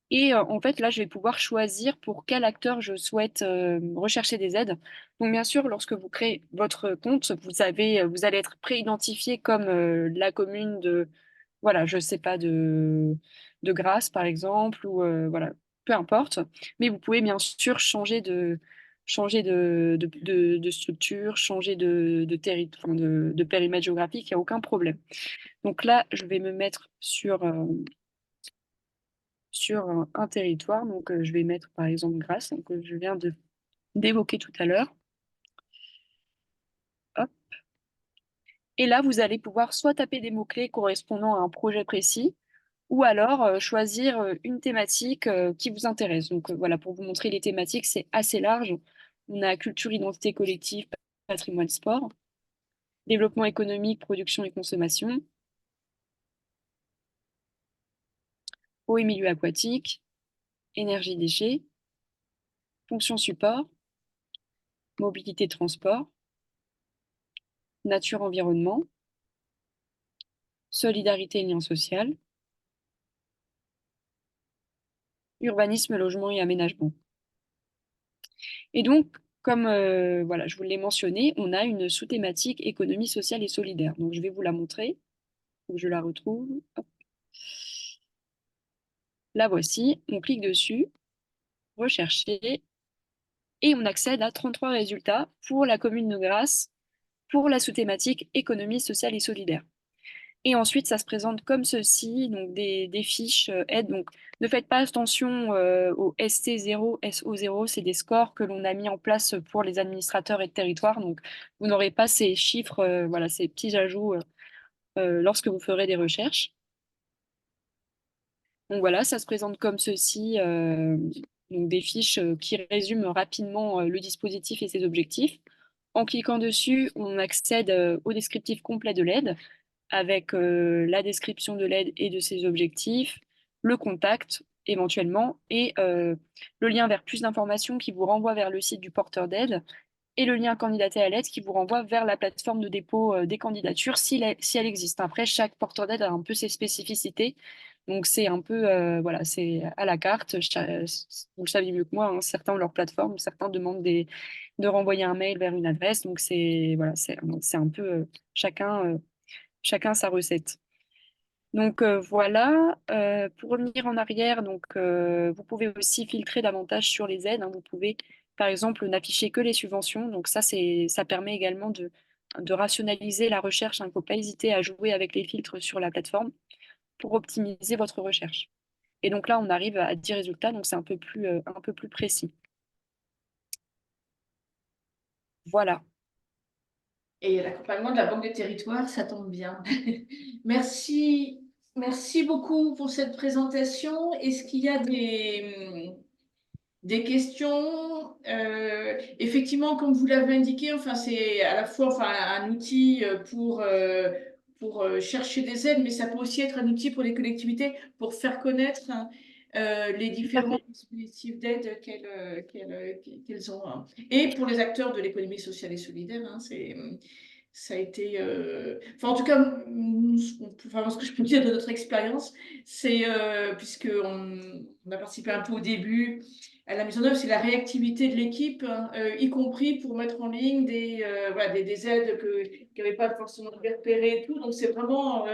Et en fait, là, je vais pouvoir choisir pour quel acteur je souhaite rechercher des aides. Donc, bien sûr, lorsque vous créez votre compte, vous allez être pré-identifié comme la commune de, voilà, je sais pas, de Grasse, par exemple, ou voilà, peu importe. Mais vous pouvez bien sûr changer de structure, changer enfin, de périmètre géographique, il n'y a aucun problème. Donc là, je vais me mettre sur un territoire. Donc, je vais mettre par exemple Grasse, que je viens d'évoquer tout à l'heure. Hop. Et là, vous allez pouvoir soit taper des mots-clés correspondant à un projet précis, ou alors choisir une thématique qui vous intéresse. Donc, voilà, pour vous montrer les thématiques, c'est assez large. On a culture, identité collective, patrimoine, sport, développement économique, production et consommation, eau et milieu aquatique, énergie, déchets, fonction support, mobilité, transport, nature, environnement, solidarité et lien social, urbanisme, logement et aménagement. Et donc, comme voilà, je vous l'ai mentionné, on a une sous-thématique économie sociale et solidaire. Donc, je vais vous la montrer. Faut que je la retrouve. Hop. La voici. On clique dessus, rechercher, et on accède à 33 résultats pour la commune de Grasse, pour la sous-thématique économie sociale et solidaire. Et ensuite, ça se présente comme ceci, donc des fiches aides. Donc, ne faites pas attention au ST0, SO0, c'est des scores que l'on a mis en place pour les administrateurs et de territoire. Donc, vous n'aurez pas ces chiffres, voilà, ces petits ajouts lorsque vous ferez des recherches. Donc voilà, ça se présente comme ceci, donc des fiches qui résument rapidement le dispositif et ses objectifs. En cliquant dessus, on accède au descriptif complet de l'aide, avec la description de l'aide et de ses objectifs, le contact éventuellement, et le lien vers plus d'informations qui vous renvoie vers le site du porteur d'aide, et le lien candidater à l'aide qui vous renvoie vers la plateforme de dépôt des candidatures si elle existe. Après, chaque porteur d'aide a un peu ses spécificités. Donc, c'est un peu, voilà, c'est à la carte. Vous le savez mieux que moi, hein, certains ont leur plateforme, certains demandent de renvoyer un mail vers une adresse. Donc, voilà, c'est un peu chacun sa recette. Donc voilà, pour revenir en arrière, donc, vous pouvez aussi filtrer davantage sur les aides, hein. Vous pouvez, par exemple, n'afficher que les subventions. Donc ça permet également de rationaliser la recherche. Il ne faut pas hésiter à jouer avec les filtres sur la plateforme pour optimiser votre recherche. Et donc là, on arrive à 10 résultats, donc c'est un peu plus précis. Voilà. Et l'accompagnement de la Banque des Territoires, ça tombe bien. Merci, merci beaucoup pour cette présentation. Est-ce qu'il y a des questions? Effectivement, comme vous l'avez indiqué, enfin, c'est à la fois enfin, un outil pour chercher des aides, mais ça peut aussi être un outil pour les collectivités pour faire connaître les différents dispositifs d'aide qu'elles ont, hein. Et pour les acteurs de l'économie sociale et solidaire, hein, ça a été, enfin en tout cas, enfin, ce que je peux dire de notre expérience, c'est puisque on a participé un peu au début à la mise en œuvre, c'est la réactivité de l'équipe, hein, y compris pour mettre en ligne voilà, des aides qui n'avaient pas forcément été repérées et tout. Donc c'est vraiment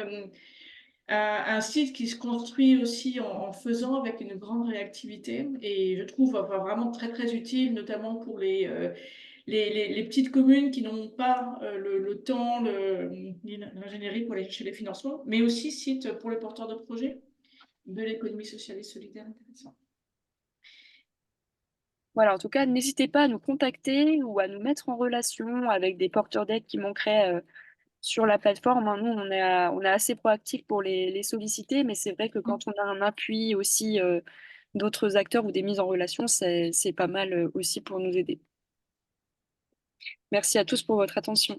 un site qui se construit aussi en faisant avec une grande réactivité et je trouve enfin, vraiment très très utile, notamment pour les petites communes qui n'ont pas le temps, ni l'ingénierie pour aller chercher les financements, mais aussi site pour les porteurs de projets de l'économie sociale et solidaire intéressant. Voilà, en tout cas, n'hésitez pas à nous contacter ou à nous mettre en relation avec des porteurs d'aide qui manqueraient sur la plateforme. Hein. Nous, on est assez proactifs pour les solliciter, mais c'est vrai que quand on a un appui aussi d'autres acteurs ou des mises en relation, c'est pas mal aussi pour nous aider. Merci à tous pour votre attention.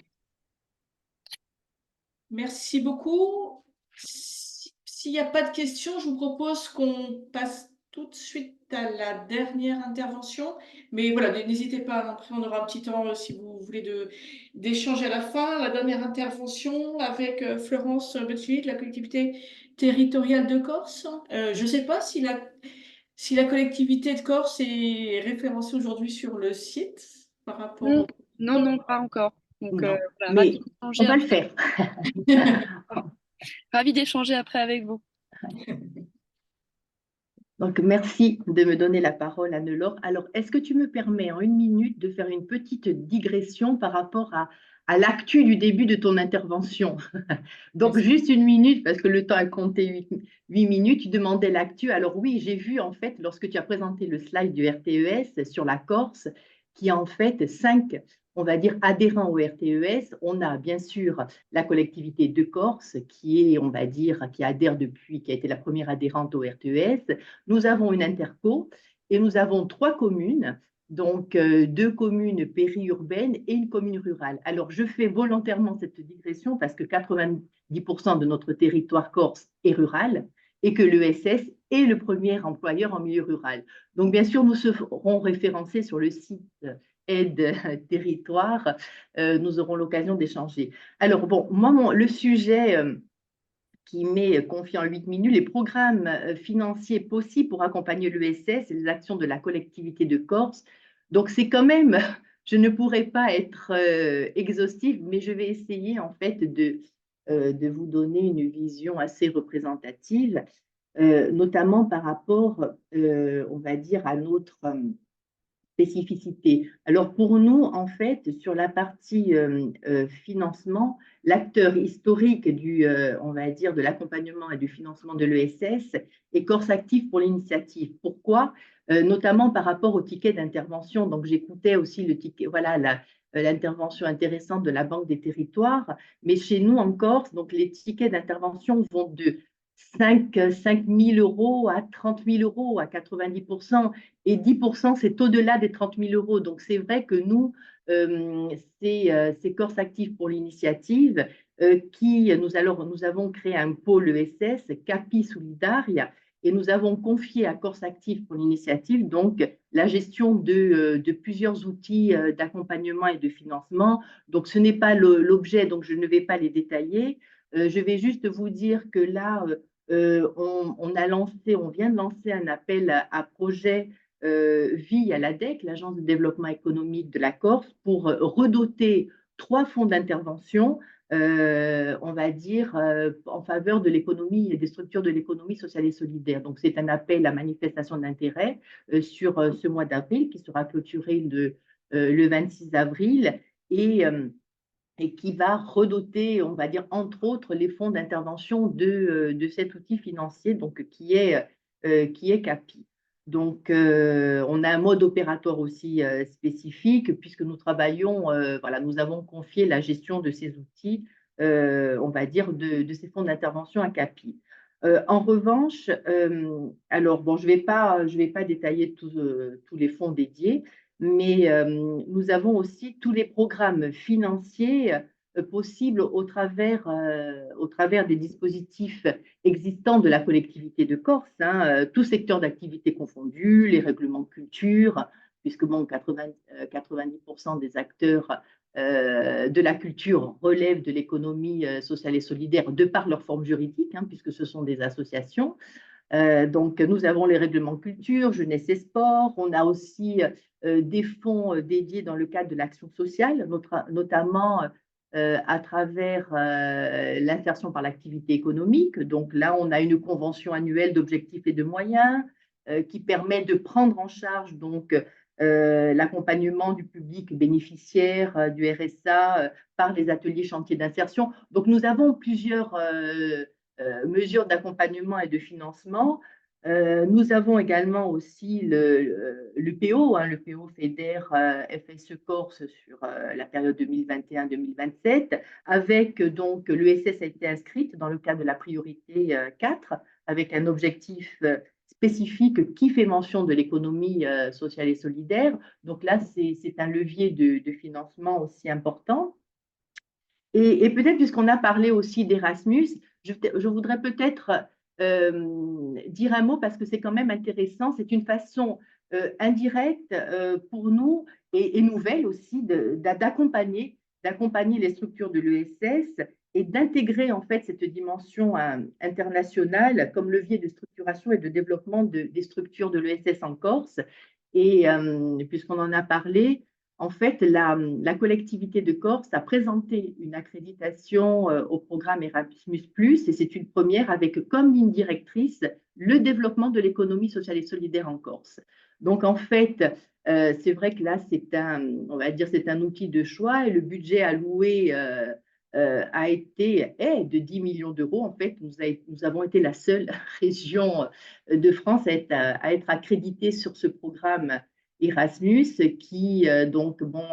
Merci beaucoup. S'il n'y a pas de questions, je vous propose qu'on passe tout de suite à la dernière intervention. Mais voilà, n'hésitez pas, après on aura un petit temps si vous voulez d'échanger à la fin. La dernière intervention avec Florence Betsuit, de la collectivité territoriale de Corse. Je ne sais pas si la collectivité de Corse est référencée aujourd'hui sur le site par rapport Non, pas encore. Donc, Non, voilà, mais on va le faire. Ravi d'échanger après avec vous. Donc, merci de me donner la parole, Anne-Laure. Alors, est-ce que tu me permets en 1 minute de faire une petite digression par rapport à l'actu du début de ton intervention? Donc, juste 1 minute, parce que le temps a compté 8 minutes, tu demandais l'actu. Alors oui, j'ai vu en fait, lorsque tu as présenté le slide du RTES sur la Corse, qui a en fait 5, on va dire, adhérents au RTES. On a bien sûr la collectivité de Corse, qui est, on va dire, qui adhère depuis, qui a été la première adhérente au RTES. Nous avons une interco et nous avons 3 communes, donc 2 communes périurbaines et une commune rurale. Alors, je fais volontairement cette digression parce que 90% de notre territoire corse est rural et que l'ESS est le premier employeur en milieu rural. Donc, bien sûr, nous serons référencés sur le site aide territoire. Nous aurons l'occasion d'échanger. Alors, bon, moi, le sujet qui m'est confié en 8 minutes, les programmes financiers possibles pour accompagner l'ESS et les actions de la collectivité de Corse. Donc, c'est quand même, je ne pourrais pas être exhaustive, mais je vais essayer en fait de vous donner une vision assez représentative, notamment par rapport, on va dire, à notre spécificité. Alors pour nous, en fait, sur la partie financement, l'acteur historique on va dire, de l'accompagnement et du financement de l'ESS est Corse Active pour l'initiative. Pourquoi? Notamment par rapport au ticket d'intervention. Donc j'écoutais aussi le ticket, voilà, l'intervention intéressante de la Banque des Territoires. Mais chez nous en Corse, donc les tickets d'intervention vont de 5 000 € à 30 000 € à 90%, et 10% c'est au-delà des 30 000 €. Donc c'est vrai que nous, c'est Corse Active pour l'initiative nous avons créé un pôle ESS, Capi Solidaria, et nous avons confié à Corse Active pour l'initiative donc la gestion de plusieurs outils d'accompagnement et de financement. Donc ce n'est pas l'objet, donc je ne vais pas les détailler. Je vais juste vous dire que là, on vient de lancer un appel à projet via l'ADEC, l'Agence de développement économique de la Corse, pour redoter 3 fonds d'intervention, on va dire, en faveur de l'économie et des structures de l'économie sociale et solidaire. Donc, c'est un appel à manifestation d'intérêt sur ce mois d'avril qui sera clôturé le 26 avril et qui va redoter, on va dire, entre autres, les fonds d'intervention de cet outil financier donc, qui est CAPI. Donc, on a un mode opératoire aussi spécifique puisque nous travaillons, voilà, nous avons confié la gestion de ces outils, on va dire, de ces fonds d'intervention à CAPI. En revanche, alors, bon, je vais pas détailler tous les fonds dédiés, mais nous avons aussi tous les programmes financiers possibles au travers des dispositifs existants de la collectivité de Corse, hein, tout secteur d'activité confondu, les règlements culture, puisque bon, 90% des acteurs de la culture relèvent de l'économie sociale et solidaire de par leur forme juridique, hein, puisque ce sont des associations. Donc, nous avons les règlements culture, jeunesse et sport. On a aussi des fonds dédiés dans le cadre de l'action sociale, notamment à travers l'insertion par l'activité économique. Donc là, on a une convention annuelle d'objectifs et de moyens qui permet de prendre en charge donc l'accompagnement du public bénéficiaire du RSA par les ateliers chantiers d'insertion. Donc, nous avons plusieurs mesures d'accompagnement et de financement. Nous avons également aussi le PO, hein, le PO fédère FSE Corse sur la période 2021-2027, avec donc l'ESS a été inscrite dans le cadre de la priorité 4, avec un objectif spécifique qui fait mention de l'économie sociale et solidaire. Donc là, c'est un levier de financement aussi important. Et peut-être, puisqu'on a parlé aussi d'Erasmus, je voudrais peut-être dire un mot parce que c'est quand même intéressant. C'est une façon indirecte pour nous et nouvelle aussi d'accompagner les structures de l'ESS et d'intégrer en fait cette dimension internationale comme levier de structuration et de développement des structures de l'ESS en Corse. Et puisqu'on en a parlé, en fait, la collectivité de Corse a présenté une accréditation au programme Erasmus+, et c'est une première avec comme ligne directrice le développement de l'économie sociale et solidaire en Corse. Donc, en fait, c'est vrai que là, on va dire, c'est un outil de choix et le budget alloué est de 10 millions d'euros. En fait, nous avons été la seule région de France à être accréditée sur ce programme Erasmus, qui, donc, bon,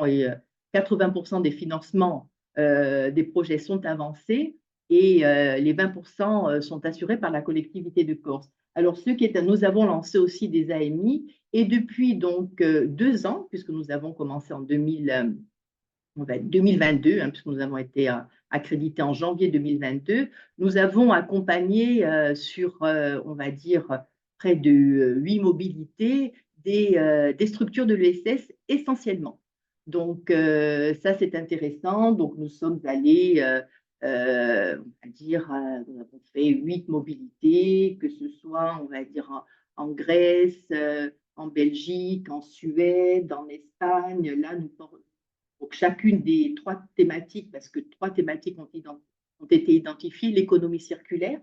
80% des financements des projets sont avancés et les 20% sont assurés par la collectivité de Corse. Alors, nous avons lancé aussi des AMI et depuis donc 2 ans, puisque nous avons commencé en 2022, hein, puisque nous avons été accrédités en janvier 2022, nous avons accompagné sur, on va dire, près de 8 mobilités des structures de l'ESS essentiellement. Donc, ça, c'est intéressant. Donc, nous sommes allés, on va dire, nous avons fait 8 mobilités, que ce soit, on va dire, en Grèce, en Belgique, en Suède, en Espagne. Là, donc, chacune des 3 thématiques, parce que 3 thématiques ont été identifiées, l'économie circulaire,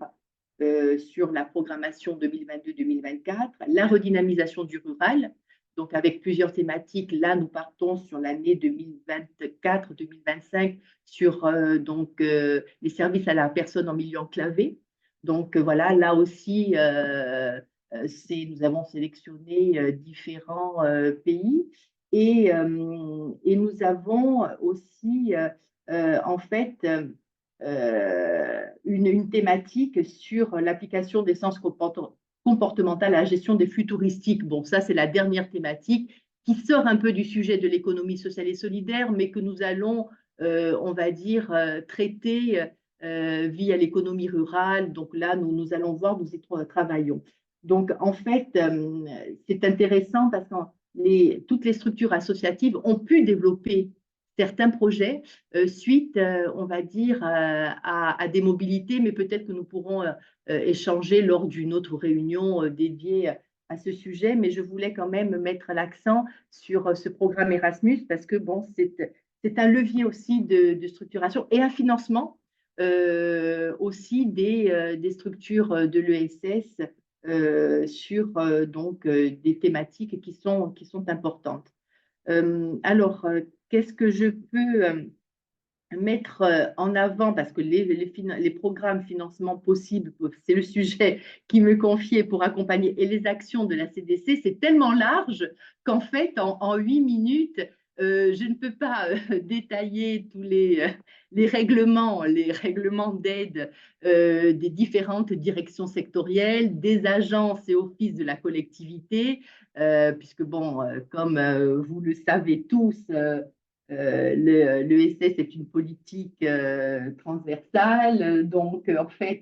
sur la programmation 2022-2024, la redynamisation du rural, donc avec plusieurs thématiques. Là, nous partons sur l'année 2024-2025 sur donc, les services à la personne en milieu enclavé. Donc voilà, là aussi, nous avons sélectionné différents pays et nous avons aussi, en fait, une thématique sur l'application des sciences comportementales à la gestion des flux touristiques. Bon, ça, c'est la dernière thématique qui sort un peu du sujet de l'économie sociale et solidaire, mais que nous allons, on va dire, traiter via l'économie rurale. Donc là, nous allons voir, nous y travaillons. Donc, en fait, c'est intéressant parce que toutes les structures associatives ont pu développer certains projets suite, on va dire, à des mobilités, mais peut-être que nous pourrons échanger lors d'une autre réunion dédiée à ce sujet. Mais je voulais quand même mettre l'accent sur ce programme Erasmus parce que, bon, c'est un levier aussi de structuration et un financement aussi des structures de l'ESS sur donc, des thématiques qui sont importantes. Alors, qu'est-ce que je peux mettre en avant, parce que les programmes financement possibles, c'est le sujet qui me confiait pour accompagner, et les actions de la CDC, c'est tellement large qu'en fait, en 8 minutes, je ne peux pas détailler tous les règlements d'aide des différentes directions sectorielles, des agences et offices de la collectivité, puisque, bon, comme vous le savez tous, l'ESS est une politique transversale, donc en fait,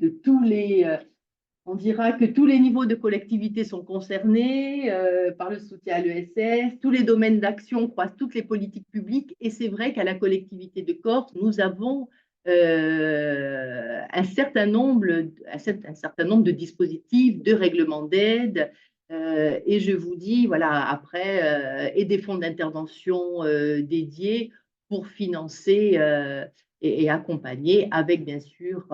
on dira que tous les niveaux de collectivité sont concernés par le soutien à l'ESS, tous les domaines d'action croisent toutes les politiques publiques, et c'est vrai qu'à la collectivité de Corse, nous avons un certain nombre de dispositifs, de règlements d'aide, et je vous dis, voilà, après, et des fonds d'intervention dédiés pour financer et accompagner avec, bien sûr,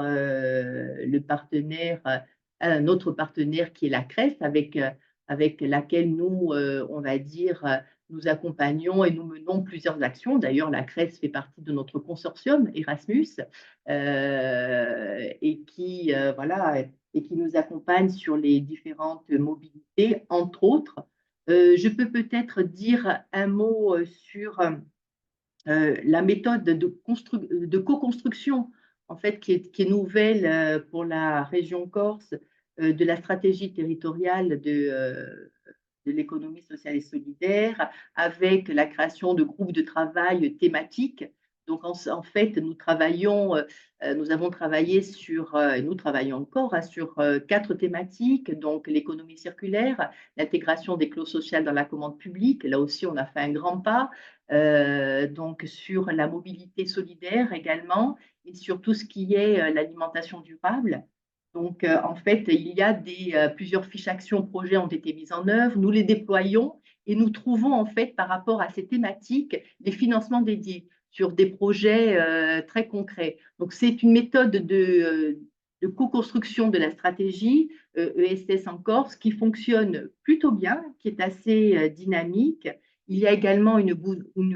notre partenaire qui est la CRES, avec laquelle nous, on va dire, nous accompagnons et nous menons plusieurs actions. D'ailleurs, la CRES fait partie de notre consortium Erasmus voilà, et qui nous accompagne sur les différentes mobilités, entre autres. Je peux peut-être dire un mot sur la méthode de co-construction, en fait, qui est nouvelle pour la région Corse, de la stratégie territoriale de l'économie sociale et solidaire, avec la création de groupes de travail thématiques. Donc, en fait, nous avons travaillé nous travaillons encore sur 4 thématiques, donc l'économie circulaire, l'intégration des clauses sociales dans la commande publique, là aussi on a fait un grand pas, donc sur la mobilité solidaire également, et sur tout ce qui est l'alimentation durable. Donc, en fait, il y a plusieurs fiches actions projets ont été mises en œuvre. Nous les déployons et nous trouvons, en fait, par rapport à ces thématiques, des financements dédiés sur des projets très concrets. Donc, c'est une méthode de co-construction de la stratégie ESS en Corse qui fonctionne plutôt bien, qui est assez dynamique. Il y a également une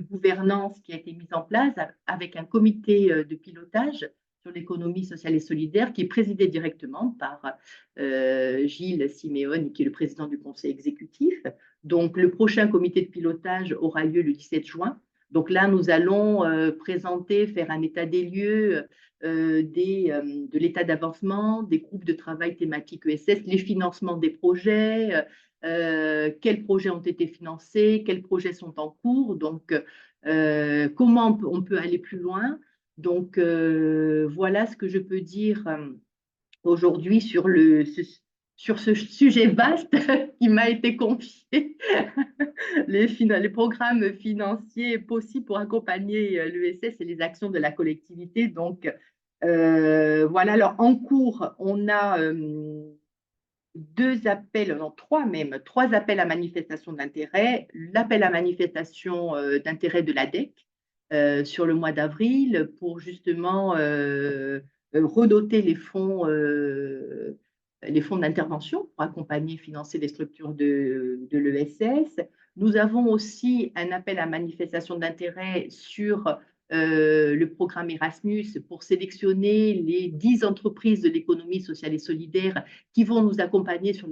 gouvernance qui a été mise en place avec un comité de pilotage sur l'économie sociale et solidaire, qui est présidé directement par Gilles Siméone, qui est le président du conseil exécutif. Donc, le prochain comité de pilotage aura lieu le 17 juin. Donc là, nous allons faire un état des lieux de l'état d'avancement, des groupes de travail thématiques ESS, les financements des projets, quels projets ont été financés, quels projets sont en cours, donc comment on peut aller plus loin. Donc, voilà ce que je peux dire aujourd'hui sur ce sujet vaste qui m'a été confié, les programmes financiers possibles pour accompagner l'ESS et les actions de la collectivité. Donc, voilà, alors en cours, on a 3 appels à manifestation d'intérêt. L'appel à manifestation d'intérêt de l'ADEC sur le mois d'avril pour justement redoter les fonds d'intervention pour accompagner et financer les structures de l'ESS. Nous avons aussi un appel à manifestation d'intérêt sur le programme Erasmus pour sélectionner les 10 entreprises de l'économie sociale et solidaire qui vont nous accompagner sur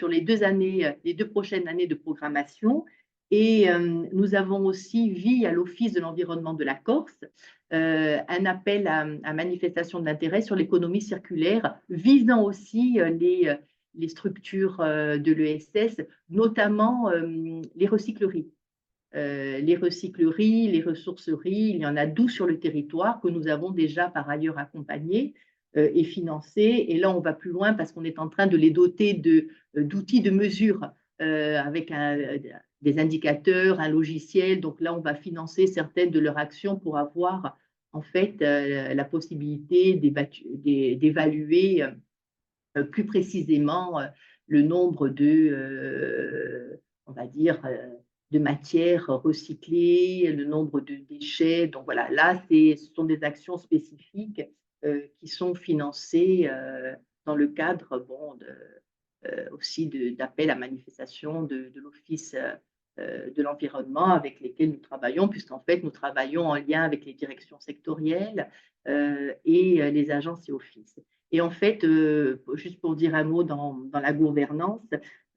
les 2 prochaines années de programmation. Et nous avons aussi, via l'Office de l'environnement de la Corse, un appel à manifestation d'intérêt sur l'économie circulaire, visant aussi les structures de l'ESS, notamment les recycleries. Les recycleries, les ressourceries, il y en a 12 sur le territoire que nous avons déjà par ailleurs accompagnées est financé. Et là, on va plus loin parce qu'on est en train de les doter d'outils de mesure avec des indicateurs, un logiciel. Donc là, on va financer certaines de leurs actions pour avoir en fait la possibilité d'évaluer plus précisément le nombre on va dire, de matières recyclées, le nombre de déchets. Donc voilà, là, ce sont des actions spécifiques qui sont financées dans le cadre aussi d'appels à manifestation de l'Office de l'environnement avec lesquels nous travaillons, puisqu'en fait, nous travaillons en lien avec les directions sectorielles et les agences et offices. Et en fait, juste pour dire un mot dans la gouvernance,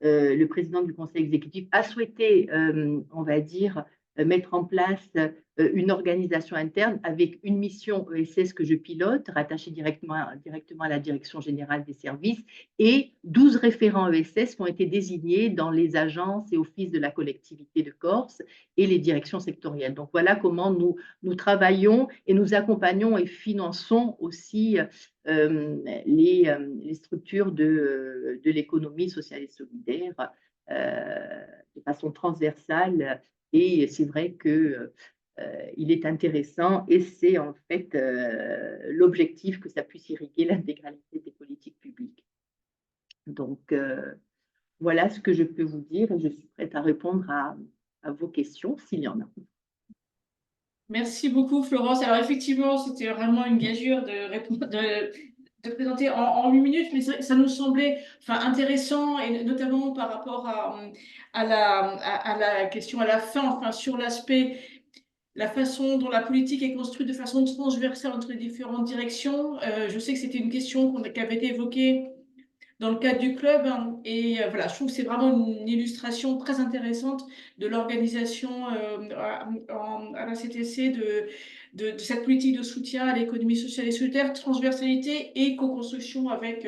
le président du conseil exécutif a souhaité, on va dire, mettre en place une organisation interne avec une mission ESS que je pilote, rattachée directement à la direction générale des services, et 12 référents ESS qui ont été désignés dans les agences et offices de la collectivité de Corse et les directions sectorielles. Donc voilà comment nous travaillons et nous accompagnons et finançons aussi les structures de l'économie sociale et solidaire de façon transversale. Et c'est vrai que il est intéressant et c'est en fait l'objectif que ça puisse irriguer l'intégralité des politiques publiques. Donc, voilà ce que je peux vous dire et je suis prête à répondre à vos questions s'il y en a. Merci beaucoup, Florence. Alors, effectivement, c'était vraiment une gageure de présenter en 8 minutes, mais c'est vrai que ça nous semblait intéressant, et notamment par rapport à la question à la fin, sur l'aspect, la façon dont la politique est construite de façon transversale entre les différentes directions. Je sais que c'était une question qui avait été évoquée dans le cadre du club, hein, et voilà, je trouve que c'est vraiment une illustration très intéressante de l'organisation à la CTC de cette politique de soutien à l'économie sociale et solidaire, transversalité et co-construction avec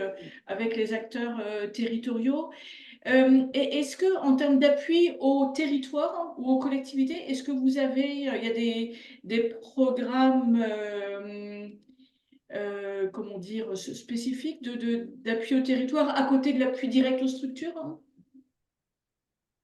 les acteurs territoriaux. Et est-ce que, en termes d'appui aux territoires, hein, ou aux collectivités, est-ce que vous avez, il y a des programmes comment dire, spécifiques d'appui au territoire à côté de l'appui direct aux structures, hein?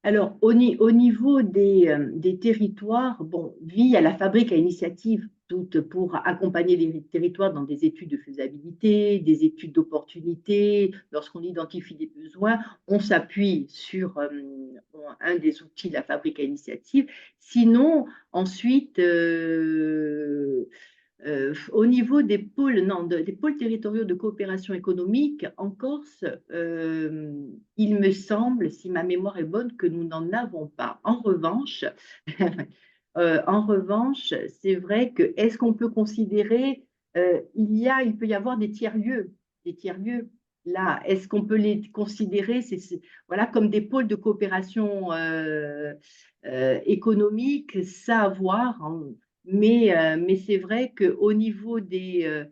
Alors, au niveau des territoires, bon, VIE a la fabrique à initiative toute pour accompagner les territoires dans des études de faisabilité, des études d'opportunité. Lorsqu'on identifie des besoins, on s'appuie sur un des outils de la fabrique à initiative. Sinon, ensuite, au niveau des pôles, des pôles territoriaux de coopération économique en Corse, il me semble, si ma mémoire est bonne, que nous n'en avons pas. En revanche, c'est vrai que est-ce qu'on peut considérer, il peut y avoir des tiers-lieux là. Est-ce qu'on peut les considérer, voilà, comme des pôles de coopération économique, ça à voir, hein. Mais c'est vrai qu'au niveau des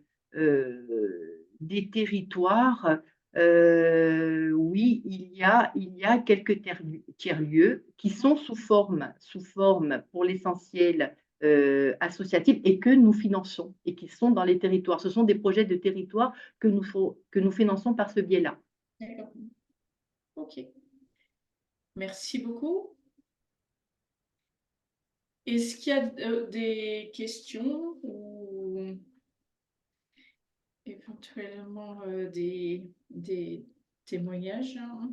territoires, oui, il y a quelques tiers-lieux qui sont sous forme pour l'essentiel associative et que nous finançons et qui sont dans les territoires. Ce sont des projets de territoire que nous finançons par ce biais-là. D'accord. Ok. Merci beaucoup. Est-ce qu'il y a des questions ou éventuellement des témoignages, hein?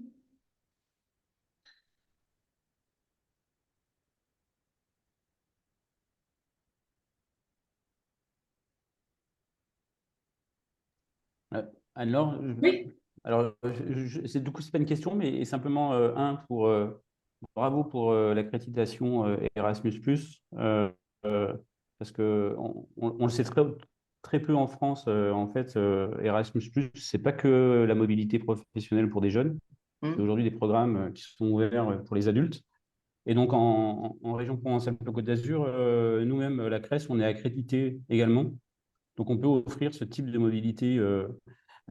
Alors, Oui. alors du coup, c'est pas une question, mais simplement bravo pour l'accréditation Erasmus+, parce que on le sait très peu en France. En fait, Erasmus+, c'est pas que la mobilité professionnelle pour des jeunes. C'est aujourd'hui des programmes qui sont ouverts pour les adultes. Et donc, en région Provence-Alpes-Côte d'Azur, nous-mêmes, la CRES, on est accrédité également. Donc, on peut offrir ce type de mobilité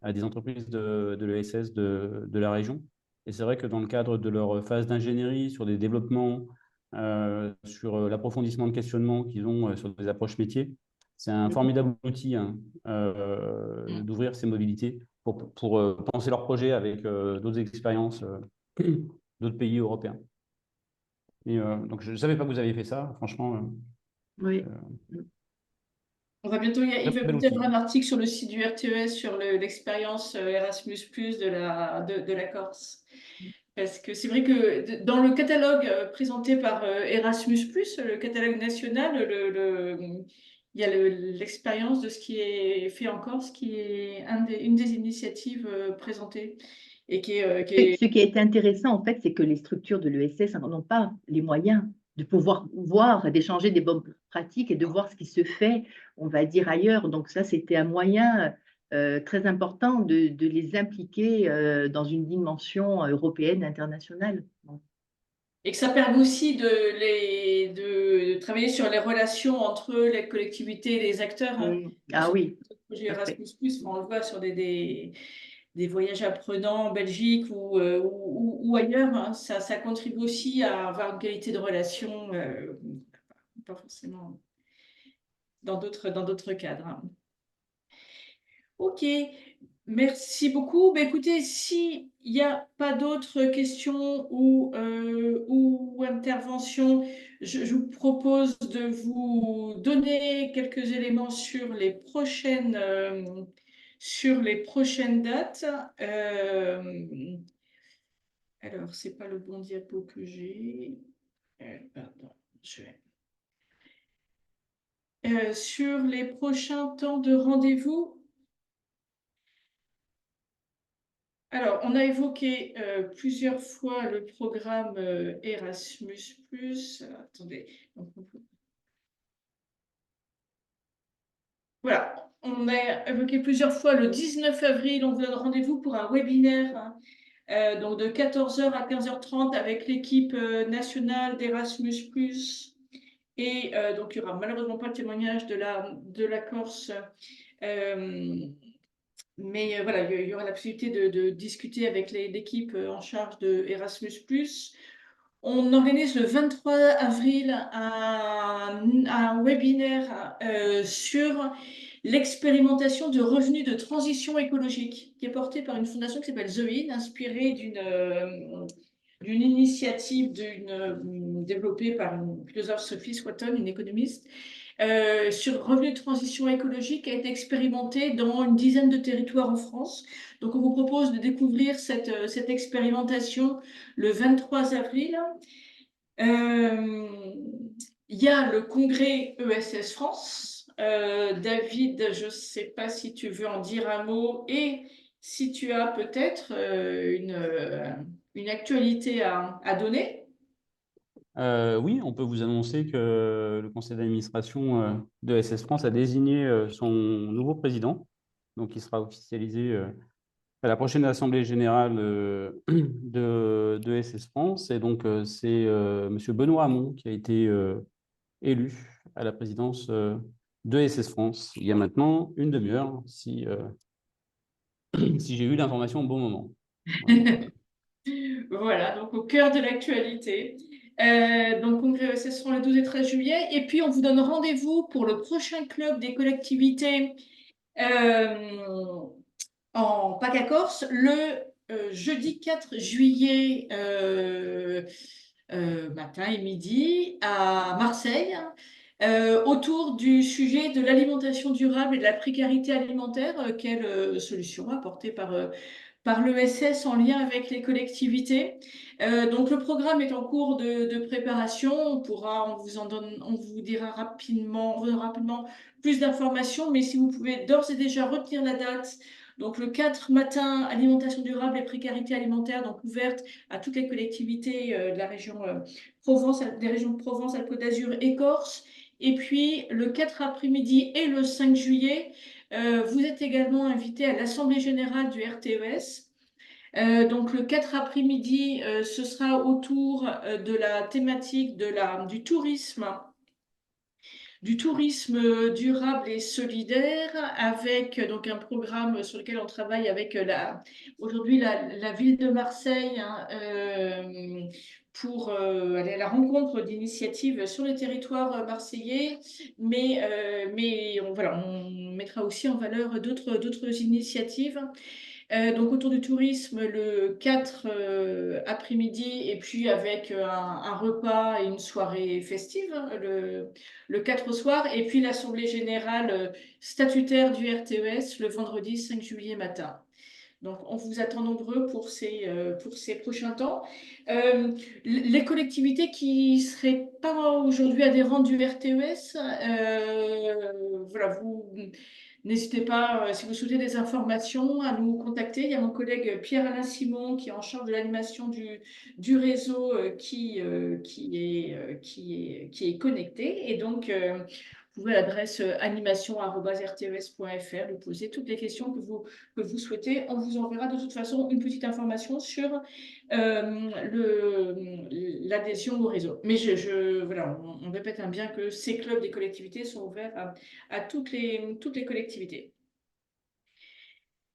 à des entreprises de l'ESS de la région. Et c'est vrai que dans le cadre de leur phase d'ingénierie, sur des développements, sur l'approfondissement de questionnement qu'ils ont sur des approches métiers, C'est un formidable outil hein, d'ouvrir ces mobilités pour penser leurs projets avec d'autres expériences d'autres pays européens. Et, donc, je ne savais pas que vous aviez fait ça, franchement. Oui. Il va bientôt y outil. avoir un article sur le site du RTES sur l'expérience Erasmus+ de la Corse. Parce que c'est vrai que dans le catalogue présenté par Erasmus+, le catalogue national, il y a l'expérience de ce qui est fait en Corse, qui est une des initiatives présentées. Et Ce qui est intéressant, en fait, c'est que les structures de l'ESS n'ont pas les moyens de pouvoir voir, d'échanger des bonnes pratiques et de voir ce qui se fait, on va dire, ailleurs. Donc ça, c'était un moyen très important de les impliquer dans une dimension européenne, internationale. Et que ça permet aussi de travailler sur les relations entre les collectivités et les acteurs. Ah oui. Le projet Erasmus+, on le voit sur des voyages apprenants en Belgique ou ailleurs, hein. Ça contribue aussi à avoir une qualité de relation, pas forcément dans d'autres cadres, hein. Ok, merci beaucoup. Écoutez, s'il n'y a pas d'autres questions ou interventions, je vous propose de vous donner quelques éléments sur les prochaines dates. Alors, ce n'est pas le bon diapo que j'ai. Pardon, je vais. Sur les prochains temps de rendez-vous. Alors, on a évoqué plusieurs fois le programme Erasmus+. Attendez. Voilà, on a évoqué plusieurs fois le 19 avril, on vous donne rendez-vous pour un webinaire donc de 14h à 15h30 avec l'équipe nationale d'Erasmus+. Et donc, il n'y aura malheureusement pas le témoignage de la Corse. Mais voilà, il y aura la possibilité de discuter avec l'équipe en charge de Erasmus+. On organise le 23 avril un webinaire sur l'expérimentation de revenus de transition écologique qui est porté par une fondation qui s'appelle The In, inspirée d'une initiative développée par une philosophe, Sophie Swatton, une économiste, sur revenu de transition écologique, qui a été expérimenté dans une dizaine de territoires en France. Donc, on vous propose de découvrir cette expérimentation le 23 avril. Il y a le congrès ESS France. David, je ne sais pas si tu veux en dire un mot et si tu as peut-être une actualité à donner. Oui, on peut vous annoncer que le conseil d'administration de SS France a désigné son nouveau président, donc il sera officialisé à la prochaine assemblée générale de SS France. Et donc c'est M. Benoît Hamon qui a été élu à la présidence de SS France il y a maintenant une demi-heure, si j'ai eu l'information au bon moment. Voilà, donc au cœur de l'actualité. Donc, congrès ESS seront le 12 et 13 juillet. Et puis, on vous donne rendez-vous pour le prochain club des collectivités en PACA Corse le jeudi 4 juillet matin et midi à Marseille. Autour du sujet de l'alimentation durable et de la précarité alimentaire, quelle solution apportée par l'ESS en lien avec les collectivités. Donc le programme est en cours de préparation. On vous dira rapidement plus d'informations, mais si vous pouvez d'ores et déjà retenir la date. Donc le 4 matin, alimentation durable et précarité alimentaire, donc ouverte à toutes les collectivités de la région des régions de Provence, Alpes-Côte d'Azur et Corse. Et puis le 4 après-midi et le 5 juillet, vous êtes également invité à l'Assemblée générale du RTES. Donc le 4 après-midi, ce sera autour de la thématique du tourisme durable et solidaire, avec donc un programme sur lequel on travaille avec aujourd'hui la ville de Marseille, hein, pour aller à la rencontre d'initiatives sur le territoire marseillais, mais on mettra aussi en valeur d'autres initiatives. Donc autour du tourisme le 4 après-midi et puis avec un repas et une soirée festive le 4 au soir et puis l'assemblée générale statutaire du RTES le vendredi 5 juillet matin. Donc, on vous attend nombreux pour ces prochains temps. Les collectivités qui ne seraient pas aujourd'hui adhérentes du RTES, vous n'hésitez pas, si vous souhaitez des informations, à nous contacter. Il y a mon collègue Pierre-Alain Simon qui est en charge de l'animation du réseau qui est connecté. Et donc, vous pouvez à l'adresse animation@rtes.fr lui poser toutes les questions que vous souhaitez. On vous enverra de toute façon une petite information sur l'adhésion au réseau. Mais on répète bien que ces clubs des collectivités sont ouverts à toutes les collectivités.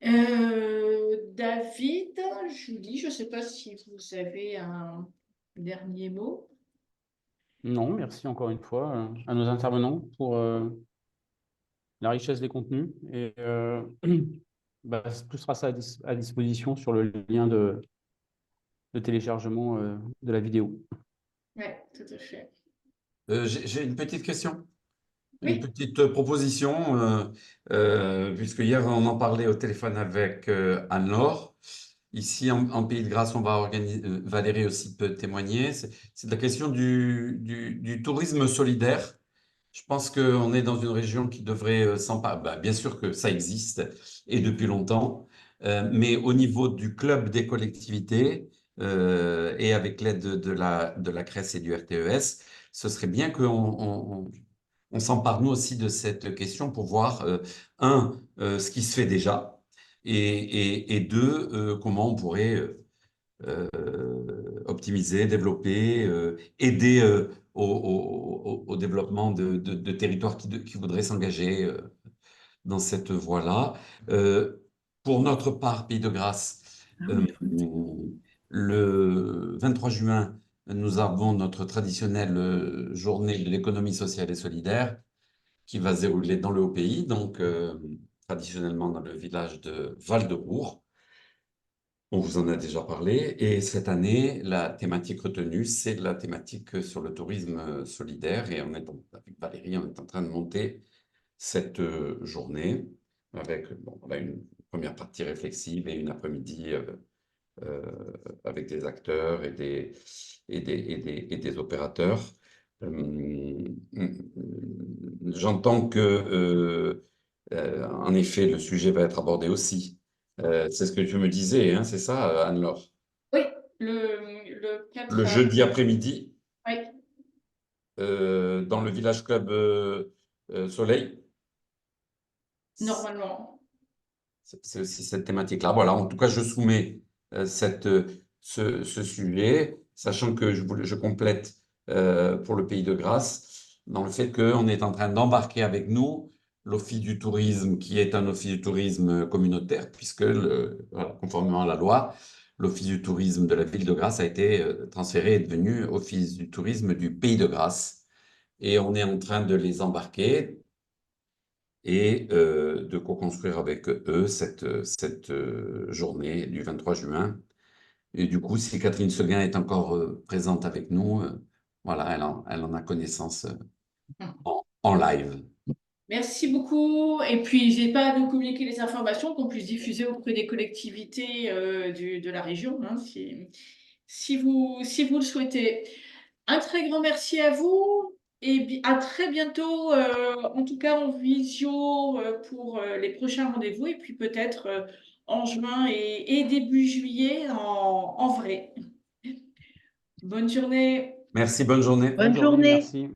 David, Julie, je ne sais pas si vous avez un dernier mot. Non, merci encore une fois à nos intervenants pour la richesse des contenus. Et tout sera ça à disposition sur le lien de téléchargement de la vidéo. Oui, tout à fait. J'ai une petite question, Oui. une petite proposition, puisque hier on en parlait au téléphone avec Anne-Laure. Ici, en Pays de Grâce, on va organiser, Valérie aussi peut témoigner, c'est la question du tourisme solidaire. Je pense qu'on est dans une région qui devrait s'emparer. Bien sûr que ça existe et depuis longtemps, mais au niveau du club des collectivités et avec l'aide de la CRES et du RTES, ce serait bien qu'on s'empare nous aussi de cette question pour voir, ce qui se fait déjà et deux, comment on pourrait optimiser, développer, aider au développement de territoires qui voudraient s'engager dans cette voie-là. Pour notre part, Pays de Grâce, le 23 juin, nous avons notre traditionnelle journée de l'économie sociale et solidaire qui va se dérouler dans le Haut-Pays, donc traditionnellement dans le village de Val-de-Roure. On vous en a déjà parlé. Et cette année, la thématique retenue, c'est la thématique sur le tourisme solidaire. Et avec Valérie, on est en train de monter cette journée avec une première partie réflexive et une après-midi avec des acteurs et des opérateurs. J'entends que, en effet, le sujet va être abordé aussi. C'est ce que tu me disais, hein, c'est ça, Anne-Laure? Oui, le 4 Le jeudi après-midi, oui. dans le village club Soleil. Normalement. C'est aussi cette thématique-là. Voilà, en tout cas, je soumets ce sujet, sachant que je complète pour le Pays de Grâce, dans le fait qu'on est en train d'embarquer avec nous l'Office du tourisme, qui est un office du tourisme communautaire, puisque, conformément à la loi, l'Office du tourisme de la Ville de Grâce a été transféré et est devenu Office du tourisme du Pays de Grâce. Et on est en train de les embarquer et de co-construire avec eux cette journée du 23 juin. Et du coup, si Catherine Seguin est encore présente avec nous, voilà, elle en a connaissance en live. Merci beaucoup. Et puis, n'hésitez pas à nous communiquer les informations qu'on puisse diffuser auprès des collectivités de la région, hein, si vous le souhaitez. Un très grand merci à vous et à très bientôt, en tout cas en visio pour les prochains rendez-vous et puis peut-être en juin et début juillet en vrai. Bonne journée. Merci, bonne journée. Bonne journée. Merci.